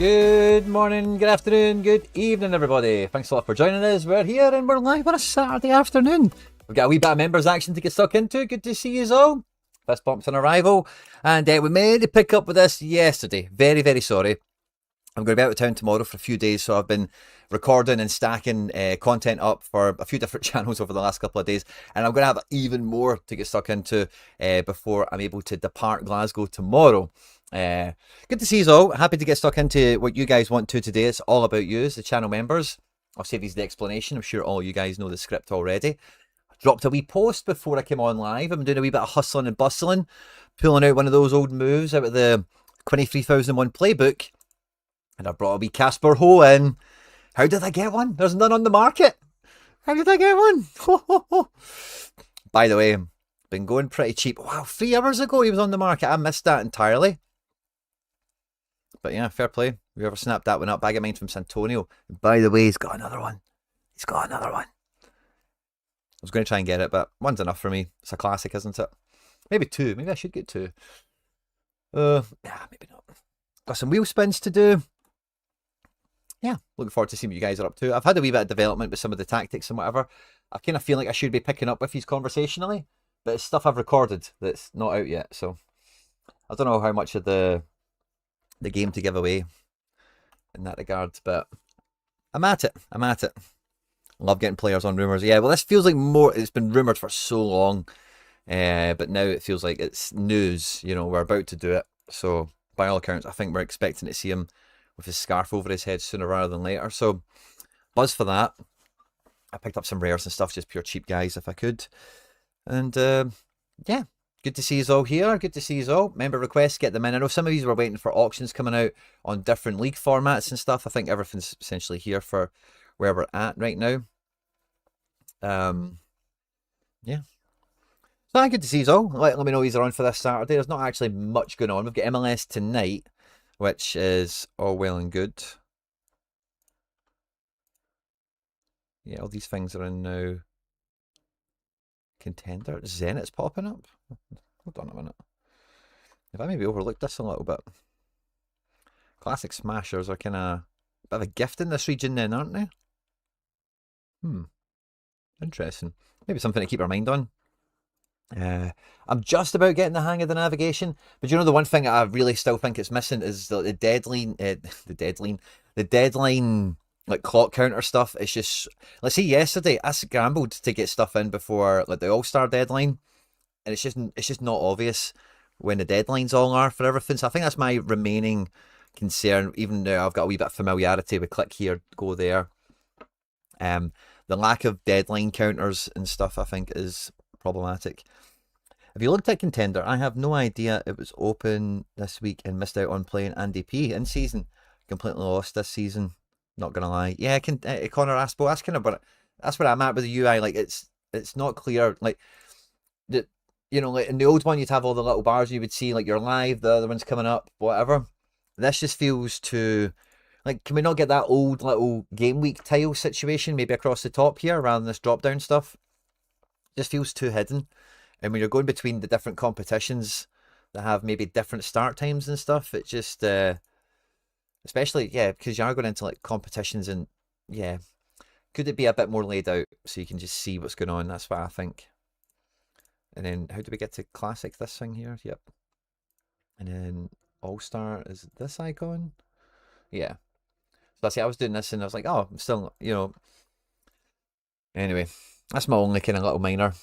Good morning, good afternoon, good evening, everybody. Thanks a lot for joining us. We're here and we're live on a Saturday afternoon. We've got a wee bit of members action to get stuck into. Good to see you all. Fist bumps on arrival. And we made to pick up with this yesterday. Very, very sorry. I'm going to be out of town tomorrow for a few days, so I've been recording and stacking content up for a few different channels over the last couple of days, and I'm going to have even more to get stuck into before I'm able to depart Glasgow tomorrow. Good to see you all. Happy to get stuck into what you guys want to today. It's all about you as the channel members. I'll save you the explanation. I'm sure all you guys know the script already. I dropped a wee post before I came on live. I'm doing a wee bit of hustling and bustling, pulling out one of those old moves out of the Quinny 3001 playbook. And I brought a wee Casper Ho in. How did I get one? There's none on the market. How did I get one? By the way, been going pretty cheap. Wow, 3 hours ago he was on the market. I missed that entirely. But yeah, fair play. Whoever snapped that one up. Bag of mine from Santonio. By the way, he's got another one. He's got another one. I was going to try and get it, but one's enough for me. It's a classic, isn't it? Maybe two. Maybe I should get two. Maybe not. Got some wheel spins to do. Yeah, looking forward to seeing what you guys are up to. I've had a wee bit of development with some of the tactics and whatever. I kind of feel like I should be picking up with these conversationally, but it's stuff I've recorded that's not out yet. So I don't know how much of the game to give away in that regard, but I'm at it. I'm at it. Love getting players on rumours. Yeah, well, this feels like more. It's been rumoured for so long, but now it feels like it's news. You know, we're about to do it. So by all accounts, I think we're expecting to see him with his scarf over his head sooner rather than later. So buzz for that. I picked up some rares and stuff, just pure cheap guys if I could. And yeah, good to see you all here. Good to see you all. Member requests, get them in. I know some of these were waiting for auctions coming out on different league formats and stuff. I think everything's essentially here for where we're at right now. Yeah. So good to see you all. Let me know these are on for this Saturday. There's not actually much going on. We've got MLS tonight, which is all well and good. Yeah, all these things are in now. Contender. Zenit's popping up. Hold on a minute. Have I maybe overlooked this a little bit? Classic Smashers are kind of a bit of a gift in this region then, aren't they? Interesting. Maybe something to keep our mind on. I'm just about getting the hang of the navigation, but you know the one thing I really still think it's missing is the deadline, the deadline like clock counter stuff. It's just, let's see, yesterday I scrambled to get stuff in before like the All-Star deadline, and it's just not obvious when the deadlines all are for everything. So I think that's my remaining concern, even though I've got a wee bit of familiarity with click here, go there. The lack of deadline counters and stuff I think is problematic. Have you looked at Contender? I have no idea it was open this week and missed out on playing Andy P in season. Completely lost this season. Not gonna lie. Yeah, Connor Aspo. That's kind of what that's where I'm at with the UI. Like it's not clear. Like the like in the old one you'd have all the little bars you would see like you're live, the other one's coming up, whatever. This just feels too like, can we not get that old little game week tile situation maybe across the top here rather than this drop down stuff? It just feels too hidden. And when you're going between the different competitions that have maybe different start times and stuff, it just, especially, yeah, because you are going into like competitions and, yeah, could it be a bit more laid out so you can just see what's going on? That's what I think. And then how do we get to Classic, this thing here? Yep. And then All-Star is this icon? Yeah. So I see, I was doing this and I was like, oh, I'm still, Anyway, that's my only kind of little minor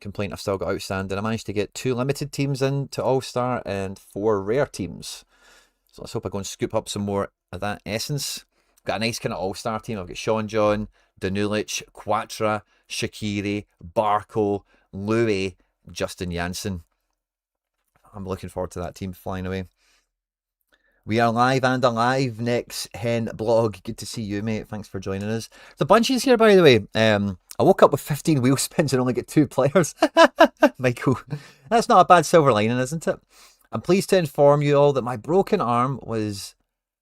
complaint I've still got outstanding. I managed to get 2 limited teams into All-Star and 4 rare teams. So let's hope I go and scoop up some more of that essence. Got a nice kind of All-Star team. I've got Sean John, Danulic, Quatra, Shaqiri, Barco, Louis, Justin Janssen. I'm looking forward to that team flying away. We are live and alive, Next Hen Blog. Good to see you, mate. Thanks for joining us. The bunches here, by the way. I woke up with 15 wheel spins and only get 2 players. Michael, that's not a bad silver lining, isn't it? I'm pleased to inform you all that my broken arm was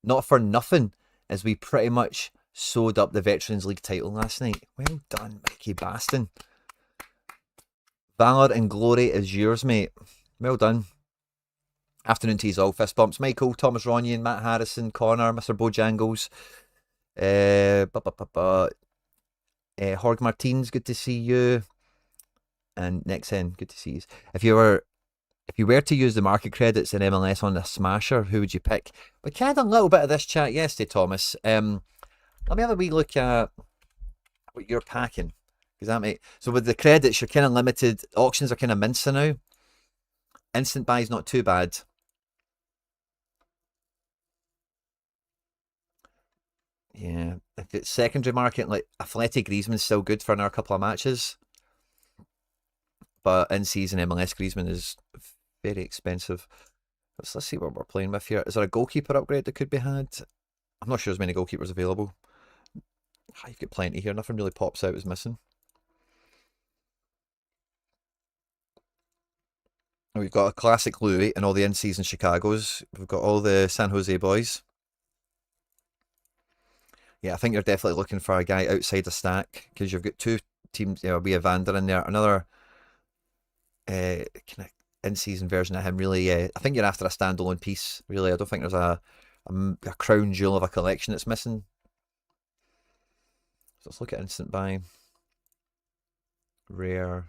not for nothing, as we pretty much sewed up the Veterans League title last night. Well done, Mikey Baston. Valor and glory is yours, mate. Well done. Afternoon teas all. Fist bumps. Michael, Thomas Ronyan, Matt Harrison, Connor, Mr. Bojangles. Uh, bu- bu- bu- bu- Horg Martins, good to see you. And Nixon, good to see you. If you were to use the market credits in MLS on a smasher, who would you pick? We had a little bit of this chat yesterday, Thomas. Let me have a wee look at what you're packing. So with the credits, you're kind of limited. Auctions are kind of mincing now. Instant buy is not too bad. Yeah, if it's secondary market, like Athletic Griezmann's still good for another couple of matches, but in season MLS Griezmann is very expensive. Let's see what we're playing with here. Is there a goalkeeper upgrade that could be had? I'm not sure there's many goalkeepers available. You've got plenty here. Nothing really pops out as missing. We've got a classic Louis and all the in-season Chicago's. We've got all the San Jose boys. Yeah, I think you're definitely looking for a guy outside the stack because you've got two teams. We have Vander in there. Another kind of in-season version of him. Really, I think you're after a standalone piece. Really, I don't think there's a crown jewel of a collection that's missing. So let's look at instant buy. Rare.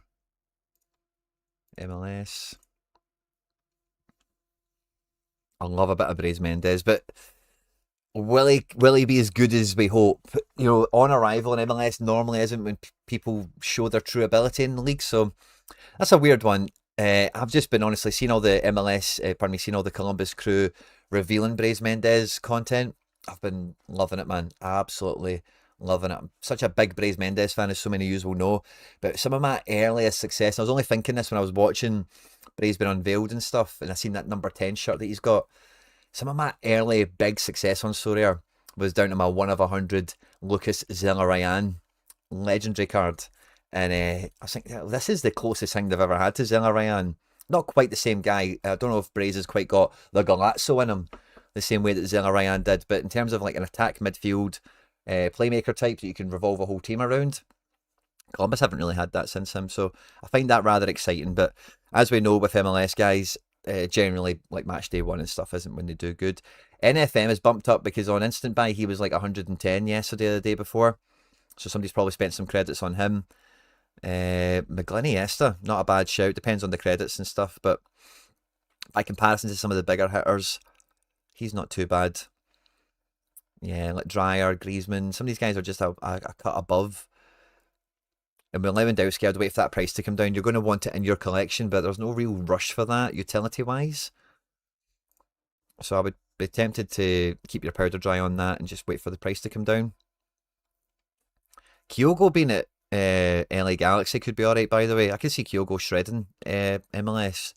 MLS. I love a bit of Brais Mendes, but will he be as good as we hope? On arrival in MLS normally isn't when people show their true ability in the league, so that's a weird one. I've just been honestly seeing all the seeing all the Columbus Crew revealing Brais Mendes content. I've been loving it, man. Absolutely loving it. I'm such a big Brais Mendes fan, as so many of you will know. But some of my earliest success, I was only thinking this when I was watching Brais being unveiled and stuff, and I seen that number 10 shirt that he's got. Some of my early big success on Sorare was down to my 1 of 100 Lucas Zelarayan legendary card. And I was thinking, this is the closest thing they've ever had to Zelarayan. Not quite the same guy. I don't know if Brais has quite got the Galazzo in him the same way that Zelarayan did. But in terms of like an attack midfield playmaker type that you can revolve a whole team around, Columbus haven't really had that since him. So I find that rather exciting. But as we know with MLS guys, generally like match day one and stuff isn't when they do good. NFM is bumped up because on instant buy he was like 110 yesterday or the day before. So somebody's probably spent some credits on him. McGlynny Esther, not a bad shout. Depends on the credits and stuff, but by comparison to some of the bigger hitters, he's not too bad. Yeah, like Dreyer, Griezmann, some of these guys are just a cut above. And with Lewandowski, I'd wait for that price to come down. You're going to want it in your collection, but there's no real rush for that utility-wise. So I would be tempted to keep your powder dry on that and just wait for the price to come down. Kyogo being at LA Galaxy could be alright, by the way. I could see Kyogo shredding MLS.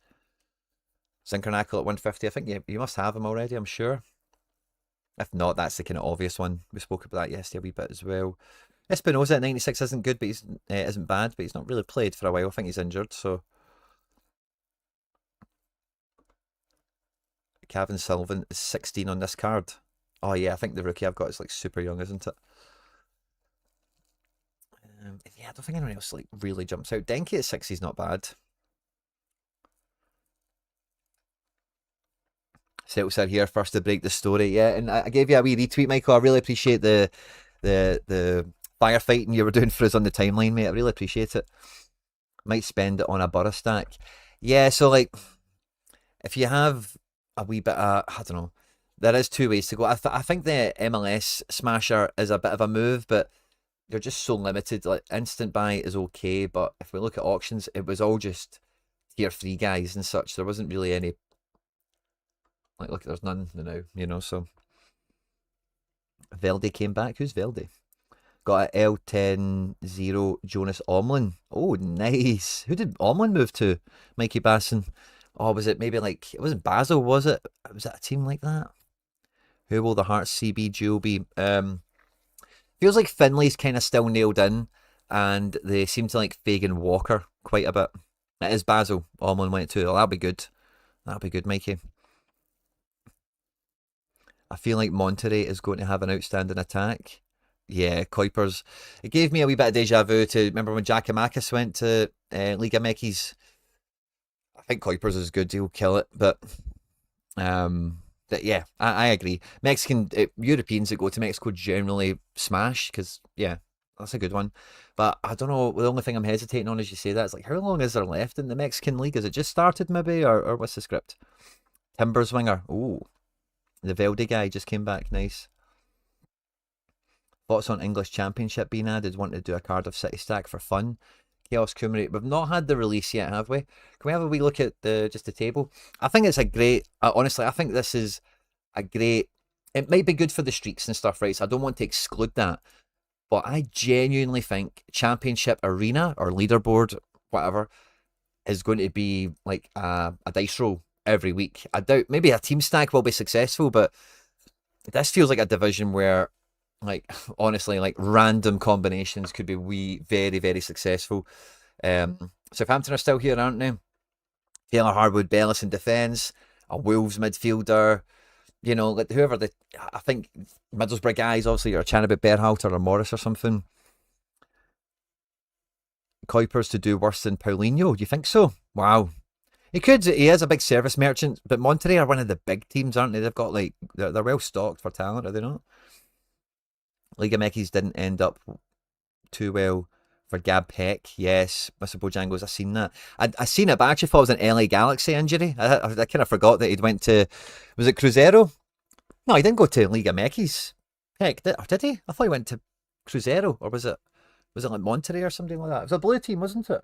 Zinkernackle at 150. I think you must have him already, I'm sure. If not, that's the kind of obvious one. We spoke about that yesterday a wee bit as well. Espinosa at 96 isn't good, but he's isn't bad, but he's not really played for a while. I think he's injured, so. Kevin Sullivan is 16 on this card. Oh yeah, I think the rookie I've got is like super young, isn't it? Yeah, I don't think anyone else like really jumps out. Denki at 60 is not bad. Celtics are here first to break the story. Yeah, and I gave you a wee retweet, Michael. I really appreciate the firefighting you were doing for us on the timeline, mate. I really appreciate it. Might spend it on a Borough stack. Yeah, so like if you have a wee bit of, I don't know, there is two ways to go. I think the MLS Smasher is a bit of a move, but you're just so limited. Like instant buy is okay, but if we look at auctions, it was all just tier 3 guys and such. There wasn't really any, like, look, there's none now, so. Velde came back. Who's Velde? Got a L10-0 Jonas Omlin. Oh, nice. Who did Omlin move to? Mikey Basson. Oh, was it maybe like, it wasn't Basel, was it? Was it a team like that? Who will the Hearts CB duo be? Feels like Finley's kind of still nailed in, and they seem to like Fagan Walker quite a bit. It is Basel. Omlin went to. Oh, that'll be good. That'll be good, Mikey. I feel like Monterey is going to have an outstanding attack. Yeah, Kuipers. It gave me a wee bit of deja vu to remember when Giacomakis went to Liga Mekis. I think Kuipers is good. He'll kill it, but That yeah, I agree. Mexican Europeans that go to Mexico generally smash because yeah, that's a good one. But I don't know. The only thing I'm hesitating on as you say that is like, how long is there left in the Mexican league? Has it just started maybe, or what's the script? Timbers winger. Oh, the Velde guy just came back. Nice. Thoughts on English Championship being added? Want to do a Cardiff City stack for fun? Chaos Cumulate. We've not had the release yet, have we? Can we have a wee look at the just the table? I think it's a great. Honestly, I think this is a great. It might be good for the streaks and stuff, right? So I don't want to exclude that, but I genuinely think Championship Arena or Leaderboard, whatever, is going to be like a dice roll every week. I doubt maybe a team stack will be successful, but this feels like a division where, like, honestly, like random combinations could be very, very successful. Southampton are still here, aren't they? Taylor Harwood, Bellis in defence, a Wolves midfielder. You know, like whoever I think Middlesbrough guys obviously are chatting about Berhalter or Morris or something. Kuipers to do worse than Paulinho. Do you think so? Wow. He could. He is a big service merchant, but Monterrey are one of the big teams, aren't they? They've got like they're well stocked for talent, are they not? Liga Mekis didn't end up too well for Gab Peck. Yes, Mr. Bojangles, I seen that. I seen it, but I actually thought it was an LA Galaxy injury. I kind of forgot that he'd went to, was it Cruzeiro? No, he didn't go to Liga Mekis. Heck, did he? I thought he went to Cruzeiro, or was it like Monterrey or something like that? It was a blue team, wasn't it?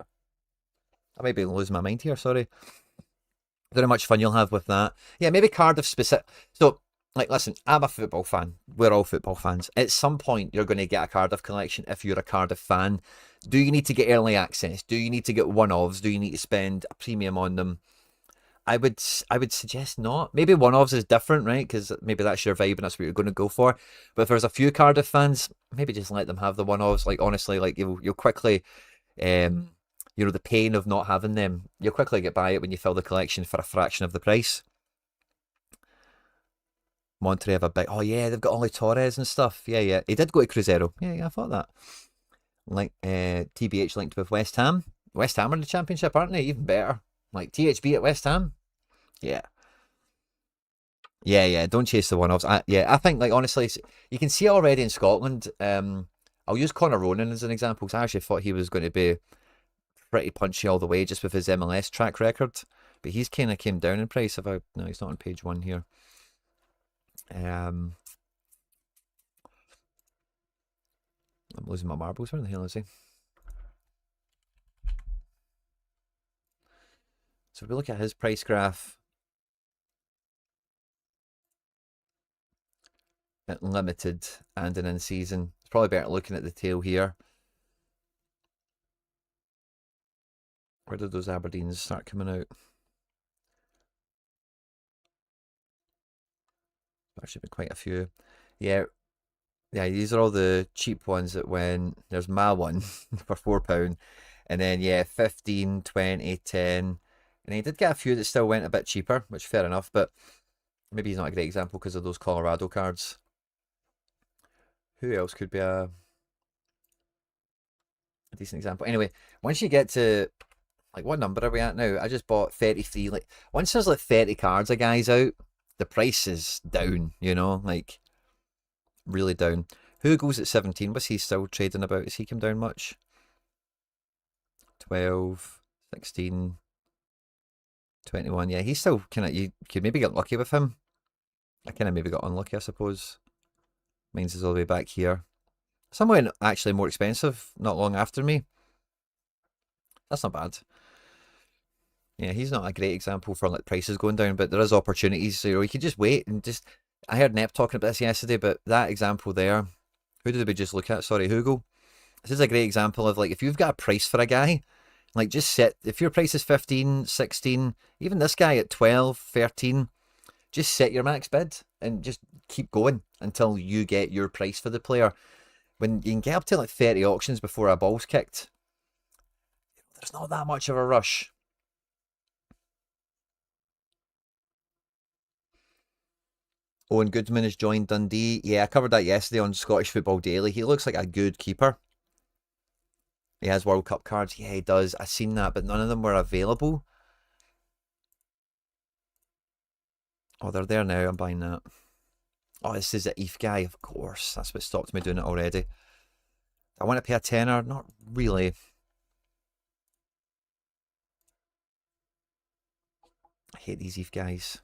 I might be losing my mind here. Sorry. I don't know how much fun you'll have with that. Yeah, maybe Cardiff specific. So, like, listen, I'm a football fan. We're all football fans. At some point, you're going to get a Cardiff collection if you're a Cardiff fan. Do you need to get early access? Do you need to get one-offs? Do you need to spend a premium on them? I would suggest not. Maybe one-offs is different, right? Because maybe that's your vibe and that's what you're going to go for. But if there's a few Cardiff fans, maybe just let them have the one-offs. Like, honestly, like you'll quickly, the pain of not having them, you'll quickly get by it when you fill the collection for a fraction of the price. Monterrey have a big. Oh yeah, they've got Oli Torres and stuff. Yeah, yeah. He did go to Cruzeiro. Yeah, I thought that. Like TBH linked with West Ham. West Ham are in the Championship, aren't they? Even better. Like THB at West Ham. Yeah. Yeah, yeah. Don't chase the one-offs. I think like honestly, you can see it already in Scotland. I'll use Connor Ronan as an example because I actually thought he was going to be pretty punchy all the way just with his MLS track record. But he's kind of came down in price. No, he's not on page one here. I'm losing my marbles. Where the hell is he? So if we look at his price graph at limited and an in-season, it's probably better looking at the tail here. Where did those Aberdeens start coming out? There should be quite a few. Yeah, yeah, these are all the cheap ones that went. There's my one for £4. And then, yeah, 15, 20, 10. And he did get a few that still went a bit cheaper, which fair enough, but maybe he's not a great example because of those Colorado cards. Who else could be a decent example? Anyway, once you get to, like, what number are we at now? I just bought 33. Like, once there's like 30 cards of guys out, the price is down, like really down. Who goes at 17? Was he still trading about? Has he come down much? 12, 16, 21. Yeah, he's still kind of, you could maybe get lucky with him. I kind of maybe got unlucky, I suppose. Mine's is all the way back here. Someone actually more expensive not long after me. That's not bad. Yeah, he's not a great example for like prices going down, but there is opportunities. So you could just wait and just. I heard Nep talking about this yesterday, but that example there, who did we just look at? Sorry, Hugo. This is a great example of like if you've got a price for a guy, like just set, if your price is 15, 16, even this guy at 12, 13, just set your max bid and just keep going until you get your price for the player. When you can get up to like 30 auctions before a ball's kicked, there's not that much of a rush. Owen Goodman has joined Dundee. Yeah, I covered that yesterday on Scottish Football Daily. He looks like a good keeper. He has World Cup cards. Yeah, he does. I've seen that, but none of them were available. Oh, they're there now. I'm buying that. Oh, this is the ETH guy, of course. That's what stopped me doing it already. I want to pay a tenner. Not really. I hate these ETH guys.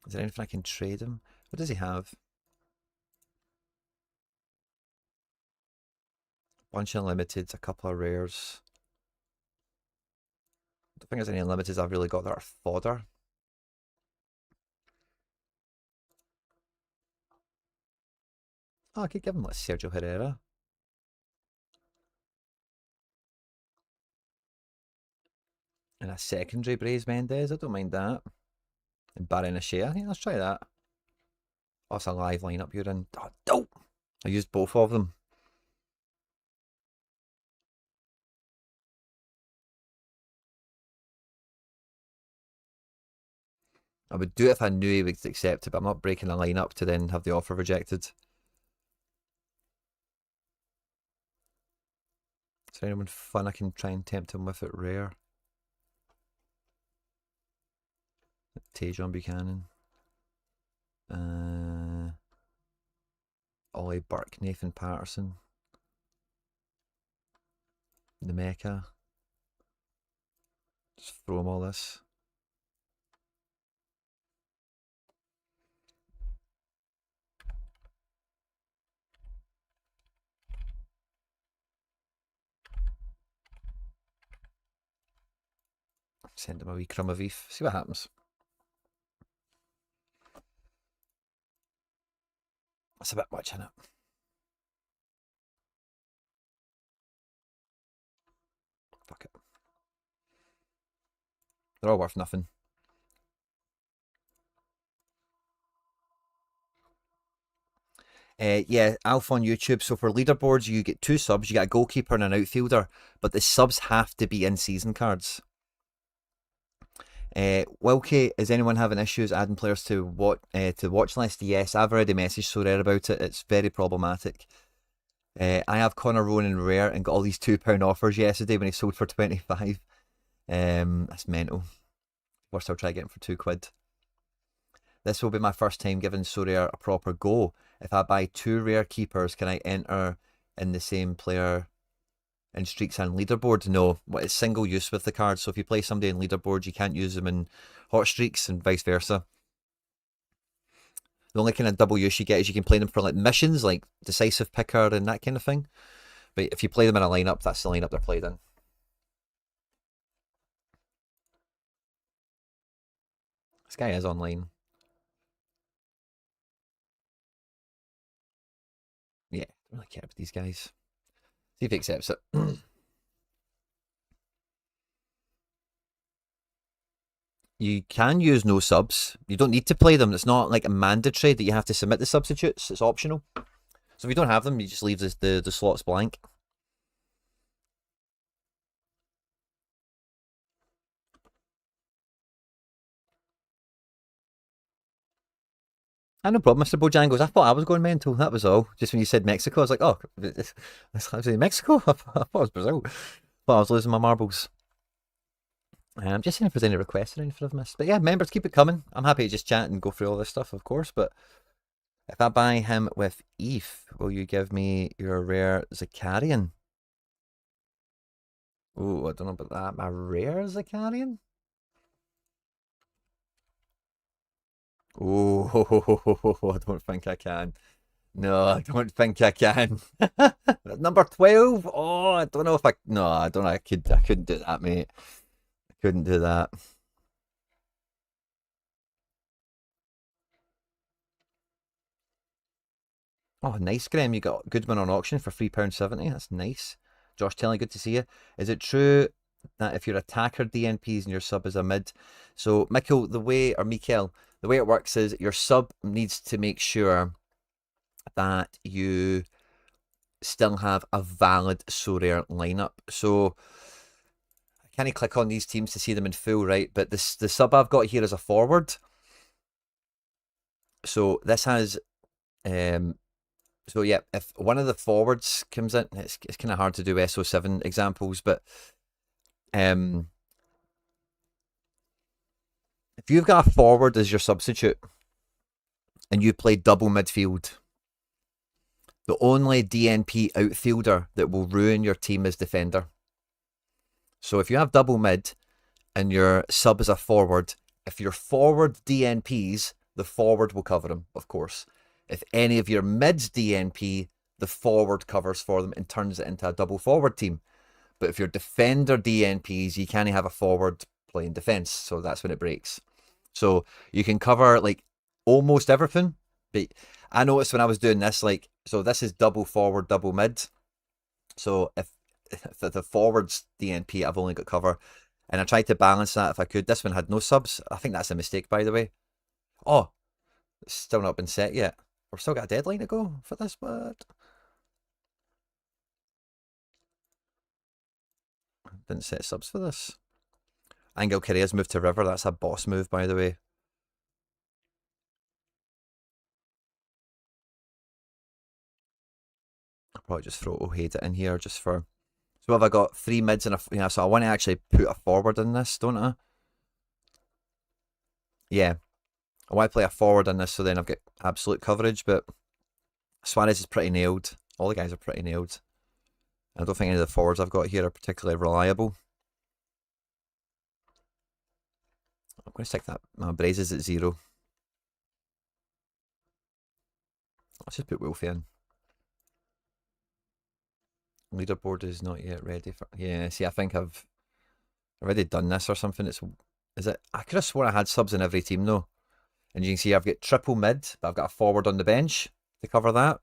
Is there anything I can trade him? What does he have? Bunch of unlimiteds, a couple of rares. I don't think there's any unlimiteds I've really got that are fodder. Oh, I could give him like Sergio Herrera. And a secondary Braves Mendez, I don't mind that. And Barry Shea, yeah, let's try that. Oh, it's a live lineup you're in. Oh, dope! I used both of them. I would do it if I knew he would accept it, but I'm not breaking a lineup to then have the offer rejected. Is there anyone fun I can try and tempt him with at rare? Tajon Buchanan. Ollie Burke, Nathan Patterson. The Mecca. Just throw him all this. Send him a wee crumb of beef. See what happens. That's a bit much, isn't it? Fuck it. They're all worth nothing. Yeah, Alpha on YouTube. So for leaderboards, you get 2 subs. You get a goalkeeper and an outfielder, but the subs have to be in season cards. Wilkie, is anyone having issues adding players to watch list? Yes, I've already messaged Sorare about it. It's very problematic. I have Connor Ronan rare and got all these £2 offers yesterday when he sold for 25. That's mental. Worst, I'll try to get him for £2. This will be my first time giving Sorare a proper go. If I buy 2 rare keepers, can I enter in the same player in streaks and leaderboard? No, it's single use with the cards. So if you play somebody in leaderboard, you can't use them in hot streaks and vice versa. The only kind of double use you get is you can play them for like missions, like decisive picker and that kind of thing. But if you play them in a lineup, that's the lineup they're played in. This guy is online. Yeah, don't really care about these guys. See if he accepts it. You can use no subs. You don't need to play them. It's not like a mandatory that you have to submit the substitutes. It's optional. So if you don't have them, you just leave the slots blank. No problem, Mr. Bojangles. I thought I was going mental. That was all. Just when you said Mexico, I was like, oh, I was in Mexico? I thought it was Brazil. I thought I was losing my marbles. I'm just seeing if there's any requests or anything I've missed. But yeah, members, keep it coming. I'm happy to just chat and go through all this stuff, of course. But if I buy him with ETH, will you give me your rare Zakarian? Oh, I don't know about that. My rare Zakarian? Oh, I don't think I can. No, I don't think I can. Number 12? Oh, I don't know if I... No, I don't know. I couldn't do that, mate. I couldn't do that. Oh, nice, Graham. You got Goodman on auction for £3.70. That's nice. Josh Telly, good to see you. Is it true that if your attacker DNPs and your sub is a mid? So, Mikkel, the way it works is your sub needs to make sure that you still have a valid Sorare lineup. So, I can't click on these teams to see them in full, right? But the sub I've got here is a forward. So, this has... So yeah, if one of the forwards comes in, it's kind of hard to do SO7 examples, but If you've got a forward as your substitute and you play double midfield, the only DNP outfielder that will ruin your team is defender. So if you have double mid and your sub is a forward, if your forward DNPs, the forward will cover them, of course. If any of your mids DNP, the forward covers for them and turns it into a double forward team. But if your defender DNPs, you can't have a forward playing defense, so that's when it breaks. So you can cover like almost everything. But I noticed when I was doing this, like, so this is double forward, double mid. So if the forwards DNP, I've only got cover. And I tried to balance that if I could. This one had no subs. I think that's a mistake, by the way. Oh, it's still not been set yet. We've still got a deadline to go for this, but didn't set subs for this. Angel Correa's moved to River. That's a boss move, by the way. I'll probably just throw Ojeda in here just for. So have I got 3 mids and a. Yeah, so I want to actually put a forward in this, don't I? Yeah. I want to play a forward in this so then I've got absolute coverage, but Suarez is pretty nailed. All the guys are pretty nailed. I don't think any of the forwards I've got here are particularly reliable. I'm going to stick that. My Brazes at 0. Let's just put Wolfie in. Leaderboard is not yet ready for. Yeah, see, I think I've already done this or something. Is it? I could have sworn I had subs in every team though. And you can see I've got triple mid, but I've got a forward on the bench to cover that.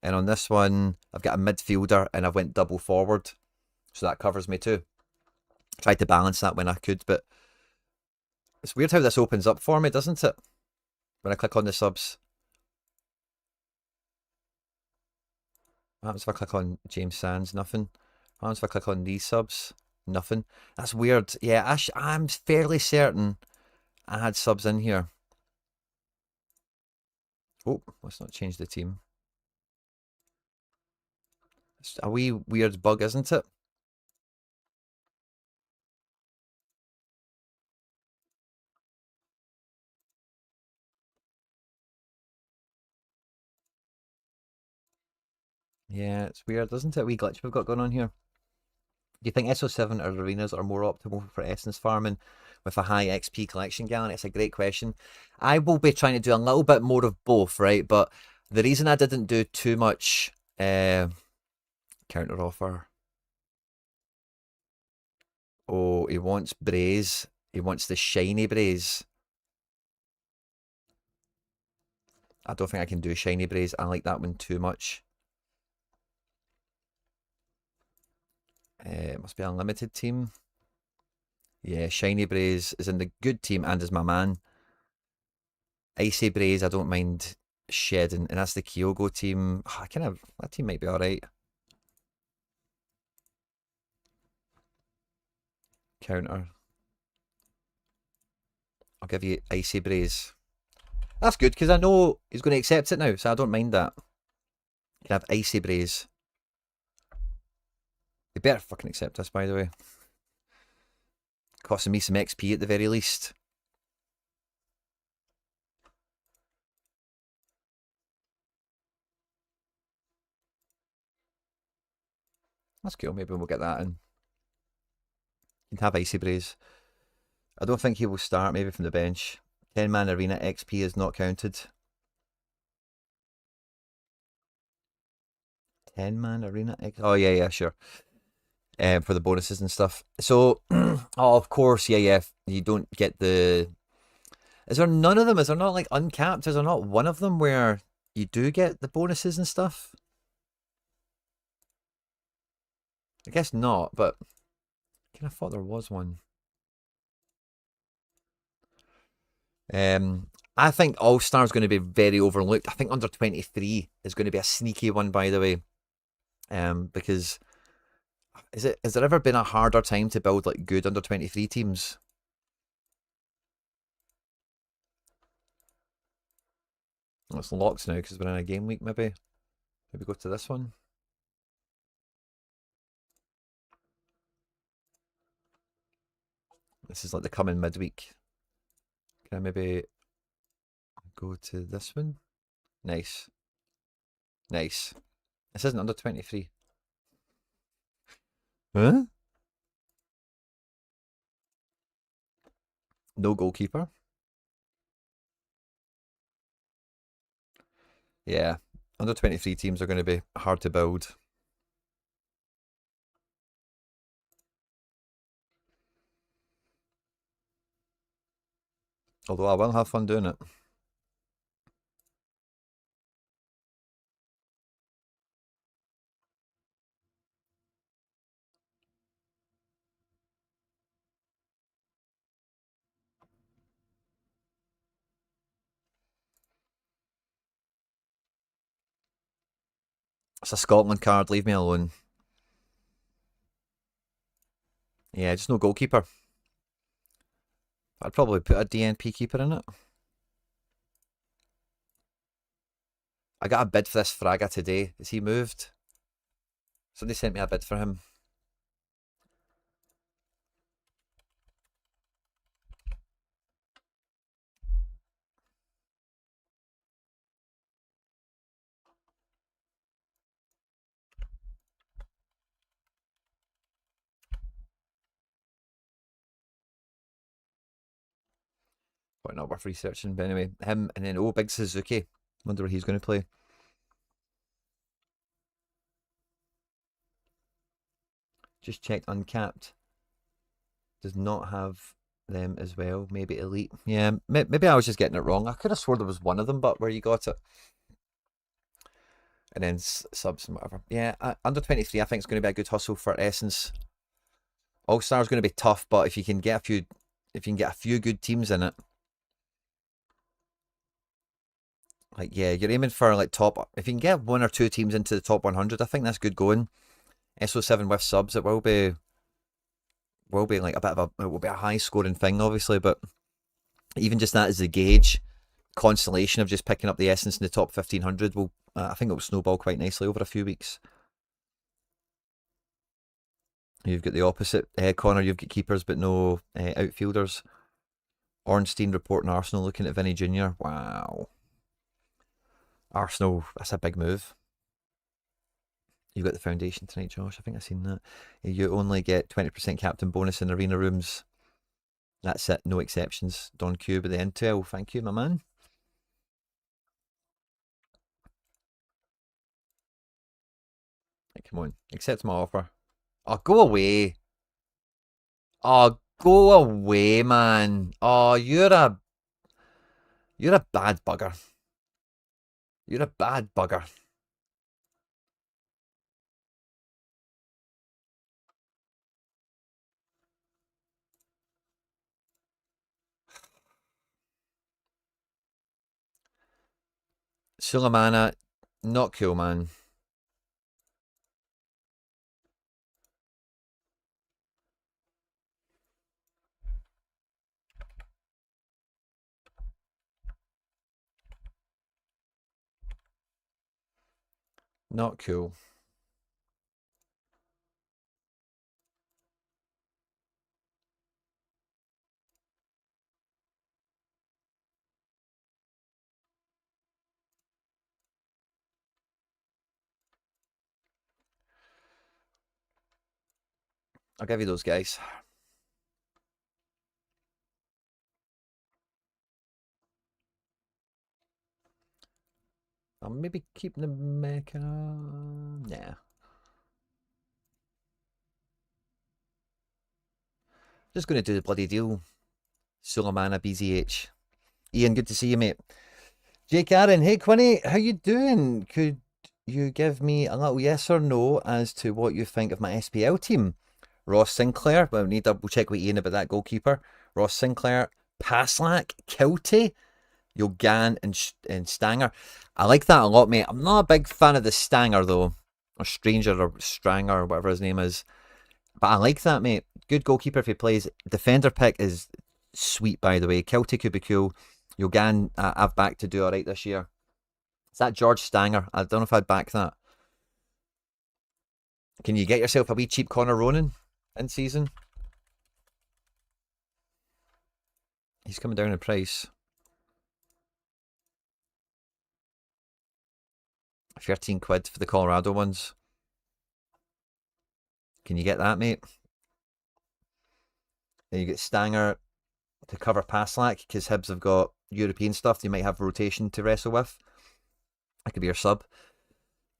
And on this one, I've got a midfielder and I went double forward. So that covers me too. Tried to balance that when I could, but it's weird how this opens up for me, doesn't it? When I click on the subs. What happens if I click on James Sands? Nothing. What happens if I click on these subs? Nothing. That's weird. Yeah, I'm fairly certain I had subs in here. Oh, let's not change the team. It's a wee weird bug, isn't it? Yeah, it's weird, isn't it? A wee glitch we've got going on here. Do you think SO7 or arenas are more optimal for essence farming with a high XP collection gallery? It's a great question. I will be trying to do a little bit more of both, right? But the reason I didn't do too much counter offer. Oh, he wants Braze. He wants the shiny Braze. I don't think I can do shiny Braze. I like that one too much. It must be a unlimited team. Yeah, shiny Braze is in the good team and is my man. Icy Braze, I don't mind shedding, and that's the Kyogo team. I kind of that team might be all right. Counter. I'll give you Icy Braze. That's good because I know he's going to accept it now, so I don't mind that. You can have Icy Braze. They better fucking accept this, by the way. Costing me some XP at the very least. That's cool. Maybe we'll get that in. You can have Icy Braze. I don't think he will start. Maybe from the bench. 10-man arena XP is not counted. 10-man arena XP. Oh yeah, sure. For the bonuses and stuff. So, oh, of course, yeah. You don't get the. Is there none of them? Is there not like uncapped? Is there not one of them where you do get the bonuses and stuff? I guess not, but I kind of thought there was one. I think All Star is going to be very overlooked. I think under 23 is going to be a sneaky one, by the way. Because has there ever been a harder time to build like good under 23 teams? Well, it's locked now because we're in a game week. Maybe go to this one. This is like the coming midweek. Can I maybe go to this one? Nice. Nice. This isn't under 23. Huh? No goalkeeper. Yeah. Under 23 teams are going to be hard to build. Although I will have fun doing it. It's a Scotland card. Leave me alone. Yeah, just no goalkeeper. I'd probably put a DNP keeper in it. I got a bid for this Fraga today. Is he moved? Somebody sent me a bid for him. Probably not worth researching, but anyway, him and then Big Suzuki. Wonder where he's going to play. Just checked uncapped. Does not have them as well. Maybe elite. Yeah, maybe I was just getting it wrong. I could have swore there was one of them, but where you got it. And then subs and whatever. Yeah, under 23, I think it's going to be a good hustle for Essence. All Star is going to be tough, but if you can get a few good teams in it, like yeah, you're aiming for like top. If you can get one or two teams into the top 100, I think that's good going. SO7 with subs, it will be like it will be a high scoring thing, obviously, but even just that as a gauge, constellation of just picking up the Essence in the top 1500 will, I think it will snowball quite nicely over a few weeks. You've got the opposite, Connor. You've got keepers but no outfielders. Ornstein reporting Arsenal looking at Vinny Jr. Wow. Arsenal, that's a big move. You've got the foundation tonight, Josh. I think I've seen that. You only get 20% captain bonus in arena rooms. That's it, no exceptions. Don Cube at the Intel. Thank you, my man. Hey, come on, accept my offer. Oh, go away. Oh, go away, man. Oh, you're a bad bugger. You're a bad bugger. Sulemana, not cool, man. Not cool. I'll give you those guys. I'll maybe keep the mecha. Nah. Just going to do the bloody deal. Sulemana, BZH. Ian, good to see you, mate. Jake Aaron, hey Quinny, how you doing? Could you give me a little yes or no as to what you think of my SPL team? Ross Sinclair, well, we need to double check with Ian about that goalkeeper. Ross Sinclair, Paslak, Kilty, Yogan, and Stanger. I like that a lot, mate. I'm not a big fan of the Stanger, though. Or Stranger, or Stranger, or whatever his name is. But I like that, mate. Good goalkeeper if he plays. Defender pick is sweet, by the way. Kilty could be cool. Yogan, I've backed to do alright this year. Is that George Stanger? I don't know if I'd back that. Can you get yourself a wee cheap Connor Ronan in season? He's coming down in price. 13 quid for the Colorado ones. Can you get that, mate? Then you get Stanger to cover Paslak, because Hibs have got European stuff. They might have rotation to wrestle with. That could be your sub.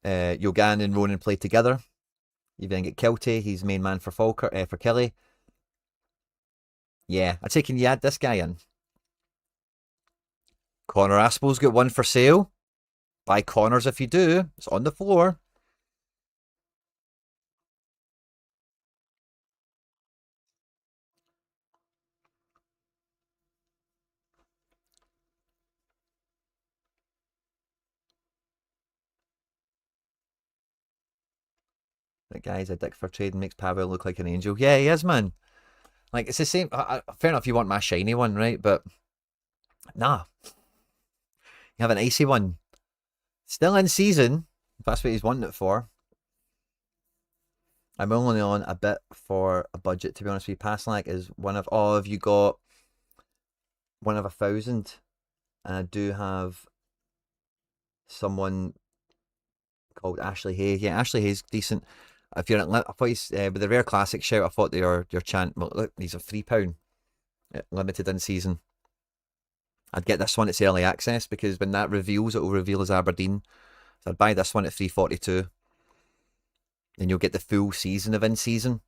Yogan and Ronan play together. You then get Kelty. He's main man for Falkirk, for Kelly. Yeah, I'd say, can you add this guy in? Connor Aspel's got one for sale. Buy Connors if you do. It's on the floor. That guy's a dick for trading, makes Pavel look like an angel. Yeah, he is, man. Like, it's the same. Fair enough, you want my shiny one, right? But nah, you have an icy one. Still in season. If that's what he's wanting it for. I'm only on a bit for a budget, to be honest with you. Paslak is one of, oh, have you got one of 1,000? And I do have someone called Ashley Hay. Yeah, Ashley Hay's decent. If you're I thought he's with the rare classic shout, I thought your chant. Well, look, these are £3 limited in season. I'd get this one. It's early access, because when that reveals, it will reveal as Aberdeen. So I'd buy this one at 342. Then you'll get the full season of in season.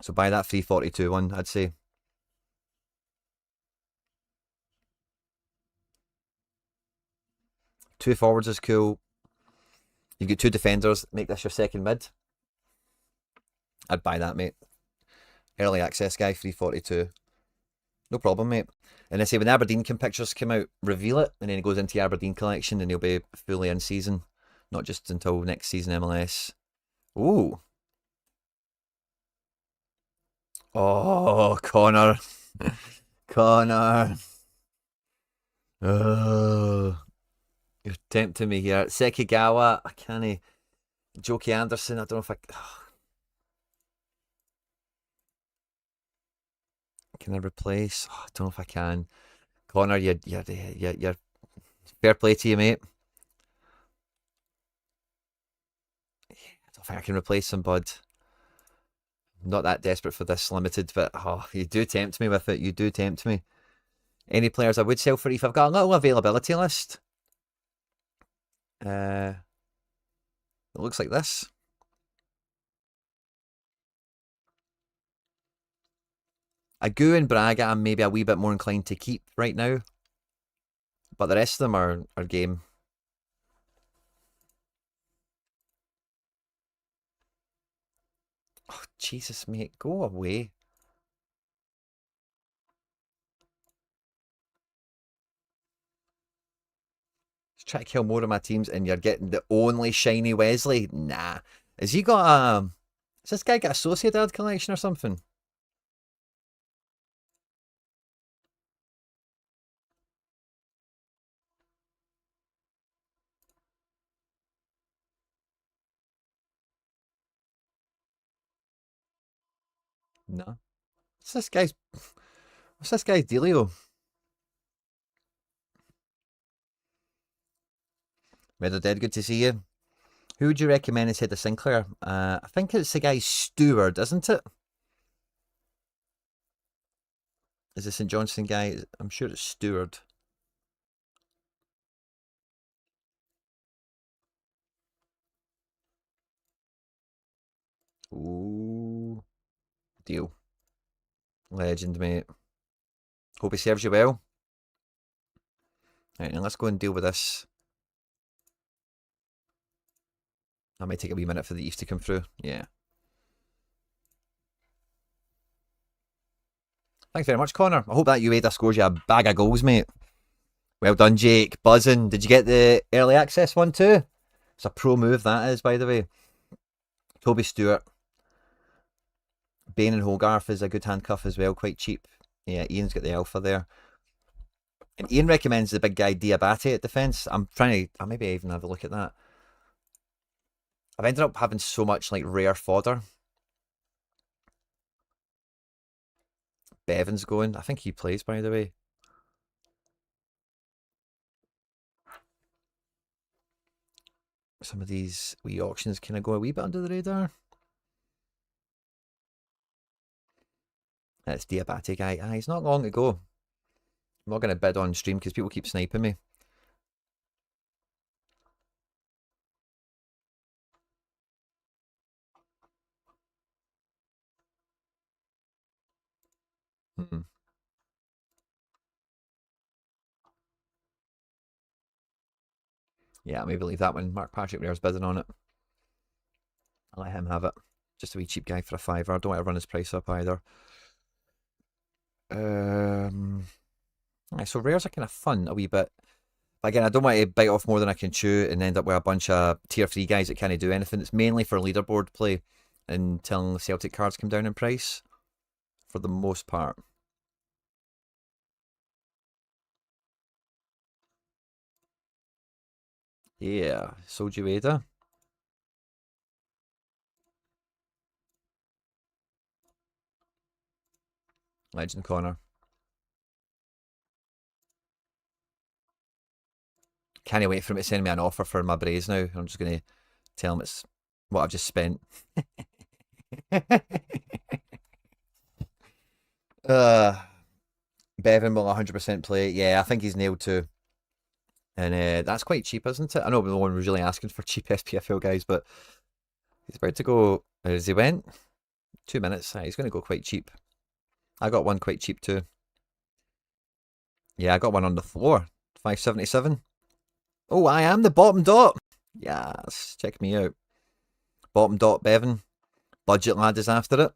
So buy that 342 one, I'd say. Two forwards is cool. You get two defenders, make this your second mid. I'd buy that, mate. Early access guy, 342. No problem, mate. And I say, when Aberdeen pictures come out, reveal it, and then it goes into the Aberdeen collection, and he'll be fully in season. Not just until next season MLS. Ooh. Oh, Connor. Connor. Oh. You're tempting me here. Sekigawa, I can't. Jokey Anderson, I don't know if I. Can I replace? Oh, I don't know if I can. Connor, you're fair play to you, mate. I don't think I can replace him, bud. I'm not that desperate for this limited, but oh, you do tempt me with it. You do tempt me. Any players I would sell for if I've got a little availability list. It looks like this. Agu and Braga, I'm maybe a wee bit more inclined to keep right now. But the rest of them are game. Oh, Jesus, mate. Go away. Just try to kill more of my teams, and you're getting the only shiny Wesley. Nah. Has he got a... Has this guy got a Sociedad collection or something? No. What's this guy's... What's this guy's dealio? Red Dead, good to see you. Who would you recommend instead of Sinclair? I think it's the guy Stewart, isn't it? Is the St. Johnstone guy? I'm sure it's Stewart. Ooh. Deal. Legend, mate. Hope he serves you well. Right, and let's go and deal with this. That might take a wee minute for the East to come through. Yeah. Thanks very much, Connor. I hope that UADA scores you a bag of goals, mate. Well done, Jake. Buzzing. Did you get the early access one too? It's a pro move, that is, by the way. Toby Stewart. Bain and Hogarth is a good handcuff as well, quite cheap. Yeah, Ian's got the alpha there. And Ian recommends the big guy Diabate at defence. I'm trying to... I'll maybe even have a look at that. I've ended up having so much like rare fodder. Bevan's going. I think he plays, by the way. Some of these wee auctions kind of go a wee bit under the radar. That's Diabate guy. He's not long to go. I'm not going to bid on stream because people keep sniping me. Yeah, maybe leave that one. Mark Patrick Rare's bidding on it. I'll let him have it. Just a wee cheap guy for a fiver. I don't want to run his price up either. So rares are kind of fun a wee bit. But again, I don't want to bite off more than I can chew and end up with a bunch of tier 3 guys that can't do anything. It's mainly for leaderboard play until the Celtic cards come down in price for the most part. Yeah, Soju Ada. Legend Connor. Can't wait for him to send me an offer for my Braze now. I'm just going to tell him it's what I've just spent. Bevan will 100% play. Yeah, I think he's nailed too. And that's quite cheap, isn't it? I know no one was really asking for cheap SPFL guys, but he's about to go. As he went 2 minutes, he's going to go quite cheap. I got one quite cheap too. Yeah, I got one on the floor. 577. Oh, I am the bottom dot. Yes, check me out. Bottom dot Bevan. Budget lad is after it.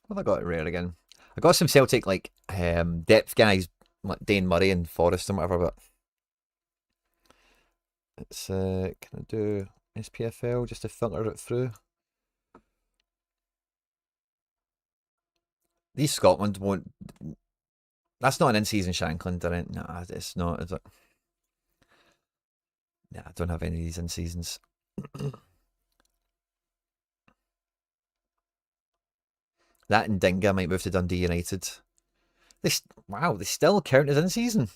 What have I got rare again? I got some Celtic like depth guys like Dane Murray and Forrest and whatever, but it's can I do SPFL just to filter it through? These Scotland won't. That's not an in-season Shankland, didn't it? Nah, it's not, is it? Yeah, I don't have any of these in-seasons. That and Dinga might move to Dundee United. Wow, they still count as in-season.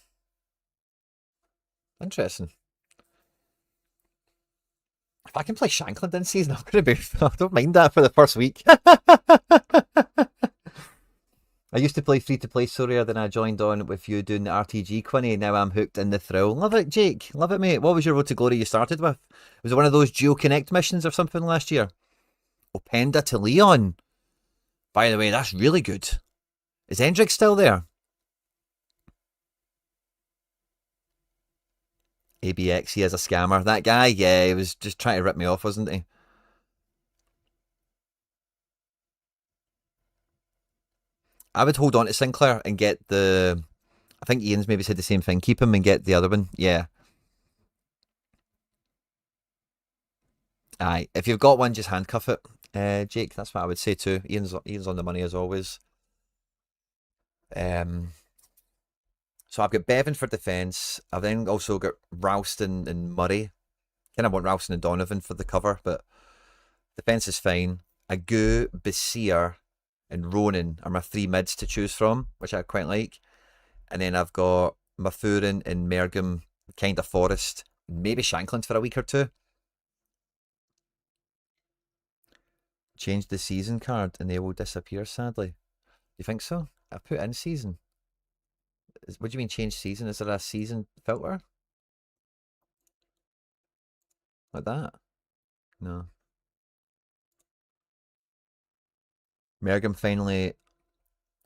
Interesting. If I can play Shankland in season, I'm going to be. I don't mind that for the first week. I used to play free-to-play Sorare, then I joined on with you doing the RTG, Quinny. Now I'm hooked in the thrill. Love it, Jake. Love it, mate. What was your road to glory you started with? Was it one of those Duo Connect missions or something last year? Openda to Leon. By the way, that's really good. Is Hendrick still there? ABX, he is a scammer. That guy, yeah, he was just trying to rip me off, wasn't he? I would hold on to Sinclair and get the. I think Ian's maybe said the same thing. Keep him and get the other one. Yeah. Aye. If you've got one, just handcuff it, Jake. That's what I would say too. Ian's on the money as always. So I've got Bevan for defence. I've then also got Ralston and Murray. Kind of want Ralston and Donovan for the cover, but defence is fine. Agu, Basir, and Ronan are my 3 mids to choose from, which I quite like. And then I've got Mathurin and Mergum, kind of Forest, maybe Shankland for a week or 2. Change the season card and they will disappear, sadly. You think so? I put in season. What do you mean change season? Is there a season filter? Like that? No. Mergum finally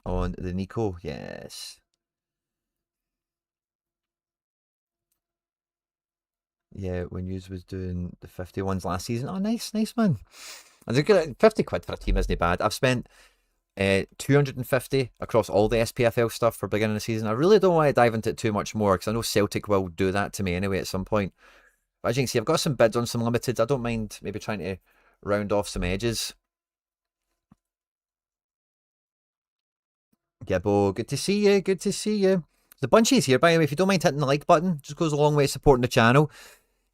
on the Nico. Yes. Yeah, when Hughes was doing the 51s last season. Oh, nice, man. I think 50 quid for a team isn't bad. I've spent 250 across all the SPFL stuff for beginning of the season. I really don't want to dive into it too much more because I know Celtic will do that to me anyway at some point. But as you can see, I've got some bids on some limiteds. I don't mind maybe trying to round off some edges. Gibbo, good to see you. Good to see you. The bunchies here, by the way, if you don't mind hitting the like button, just goes a long way supporting the channel.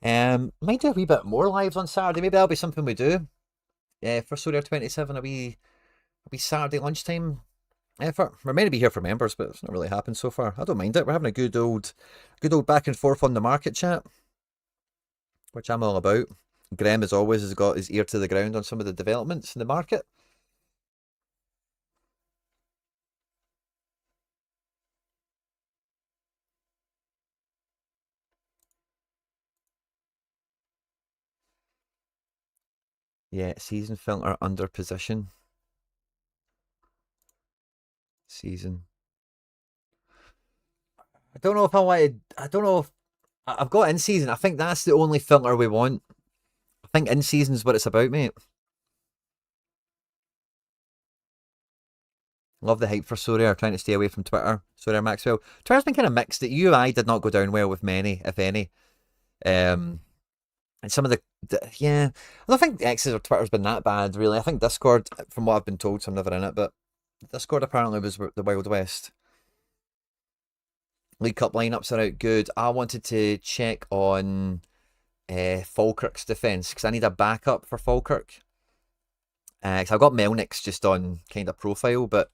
Might do a wee bit more lives on Saturday. Maybe that'll be something we do. For Sorare 27, a wee Saturday lunchtime effort. We're meant to be here for members, but it's not really happened so far. I don't mind it. We're having a good old back and forth on the market chat, which I'm all about. Graham, as always, has got his ear to the ground on some of the developments in the market. Yeah, season filter under position. Season. I don't know if I wanted. I don't know if I've got in season. I think that's the only filter we want. I think in season is what it's about, mate. Love the hype for Sorare, trying to stay away from Twitter. Sorare Maxwell. Twitter's been kind of mixed. The UI did not go down well with many, if any. And some of yeah, I don't think X's or Twitter's been that bad, really. I think Discord, from what I've been told, so I'm never in it, but Discord apparently was the Wild West. League Cup lineups are out good. I wanted to check on Falkirk's defence, because I need a backup for Falkirk. Because I've got Melnick's just on kind of profile, but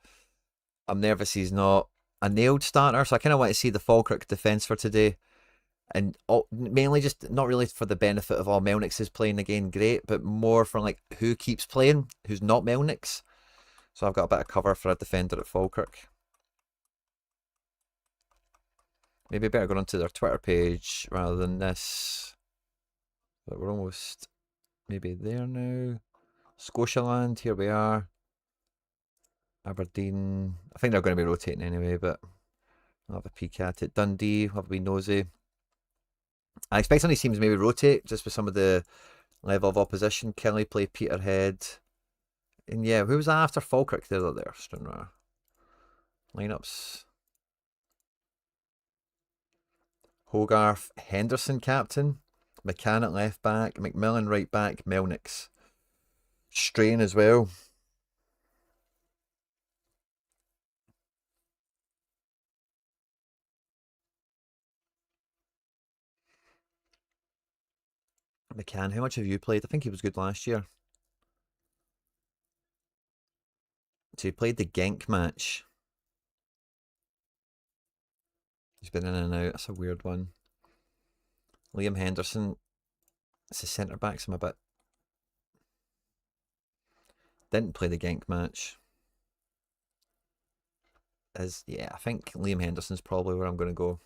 I'm nervous he's not a nailed starter, so I kind of want to see the Falkirk defence for today. And mainly just not really for the benefit of all Melnick's is playing again, great, but more for like who keeps playing, who's not Melnick's. So I've got a bit of cover for a defender at Falkirk. Maybe better go onto their Twitter page rather than this. But we're almost maybe there now. Scotialand, here we are. Aberdeen. I think they're going to be rotating anyway, but I'll have a peek at it. Dundee, I'll have a wee nosy. I expect some of these teams maybe rotate just with some of the level of opposition. Kelly play Peterhead. And yeah, who was that after Falkirk? There. Stranraer. Lineups. Hogarth, Henderson captain. McCann at left back. McMillan right back. Melnick's. Strain as well. McCann, how much have you played? I think he was good last year. So he played the Genk match. He's been in and out. That's a weird one. Liam Henderson. It's the centre backs. I'm a bit. Didn't play the Genk match. Yeah, I think Liam Henderson's probably where I'm going to go.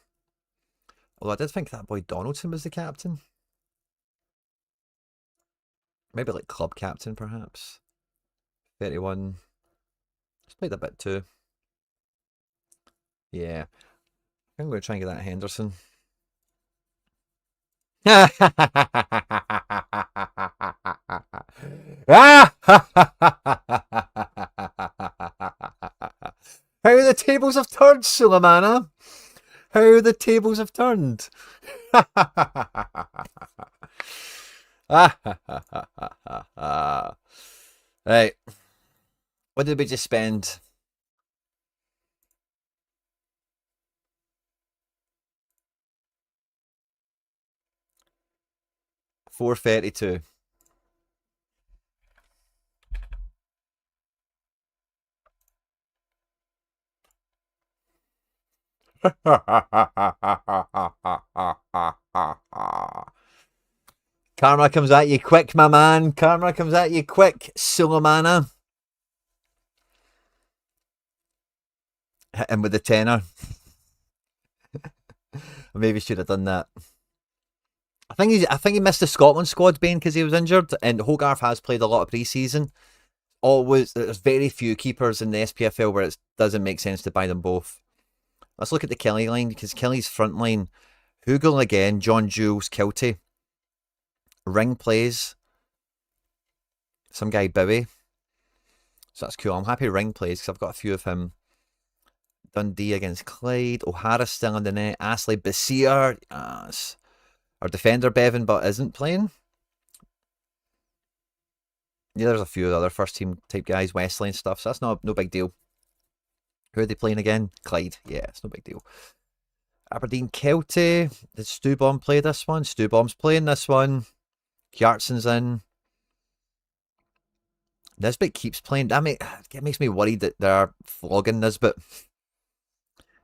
Although I did think that boy Donaldson was the captain. Maybe like club captain, perhaps. 31. He's played a bit too. Yeah. I'm going to try and get that Henderson. How the tables have turned, Sulemana. How the tables have turned. Right. What did we just spend? $4.32. Karma comes at you quick, my man. Karma comes at you quick, Sulemana. Hit him with the tenner. I maybe should have done that. I think he missed the Scotland squad, Bane, because he was injured, and Hogarth has played a lot of pre-season. There's very few keepers in the SPFL where it doesn't make sense to buy them both. Let's look at the Kelly line, because Kelly's front line, Hugel again, John Jules, Kilty. Ring plays. Some guy Bowie. So that's cool. I'm happy Ring plays because I've got a few of him. Dundee against Clyde. O'Hara's still in the net. Astley Basir. Yes. Our defender Bevan but isn't playing. Yeah, there's a few of the other first team type guys, Wesley and stuff, so that's no big deal. Who are they playing again? Clyde. Yeah, it's no big deal. Aberdeen Kelty. Did Stubomb play this one? Stubomb's playing this one. Kjartson's in. Nisbet keeps playing. It makes me worried that they're flogging Nisbet.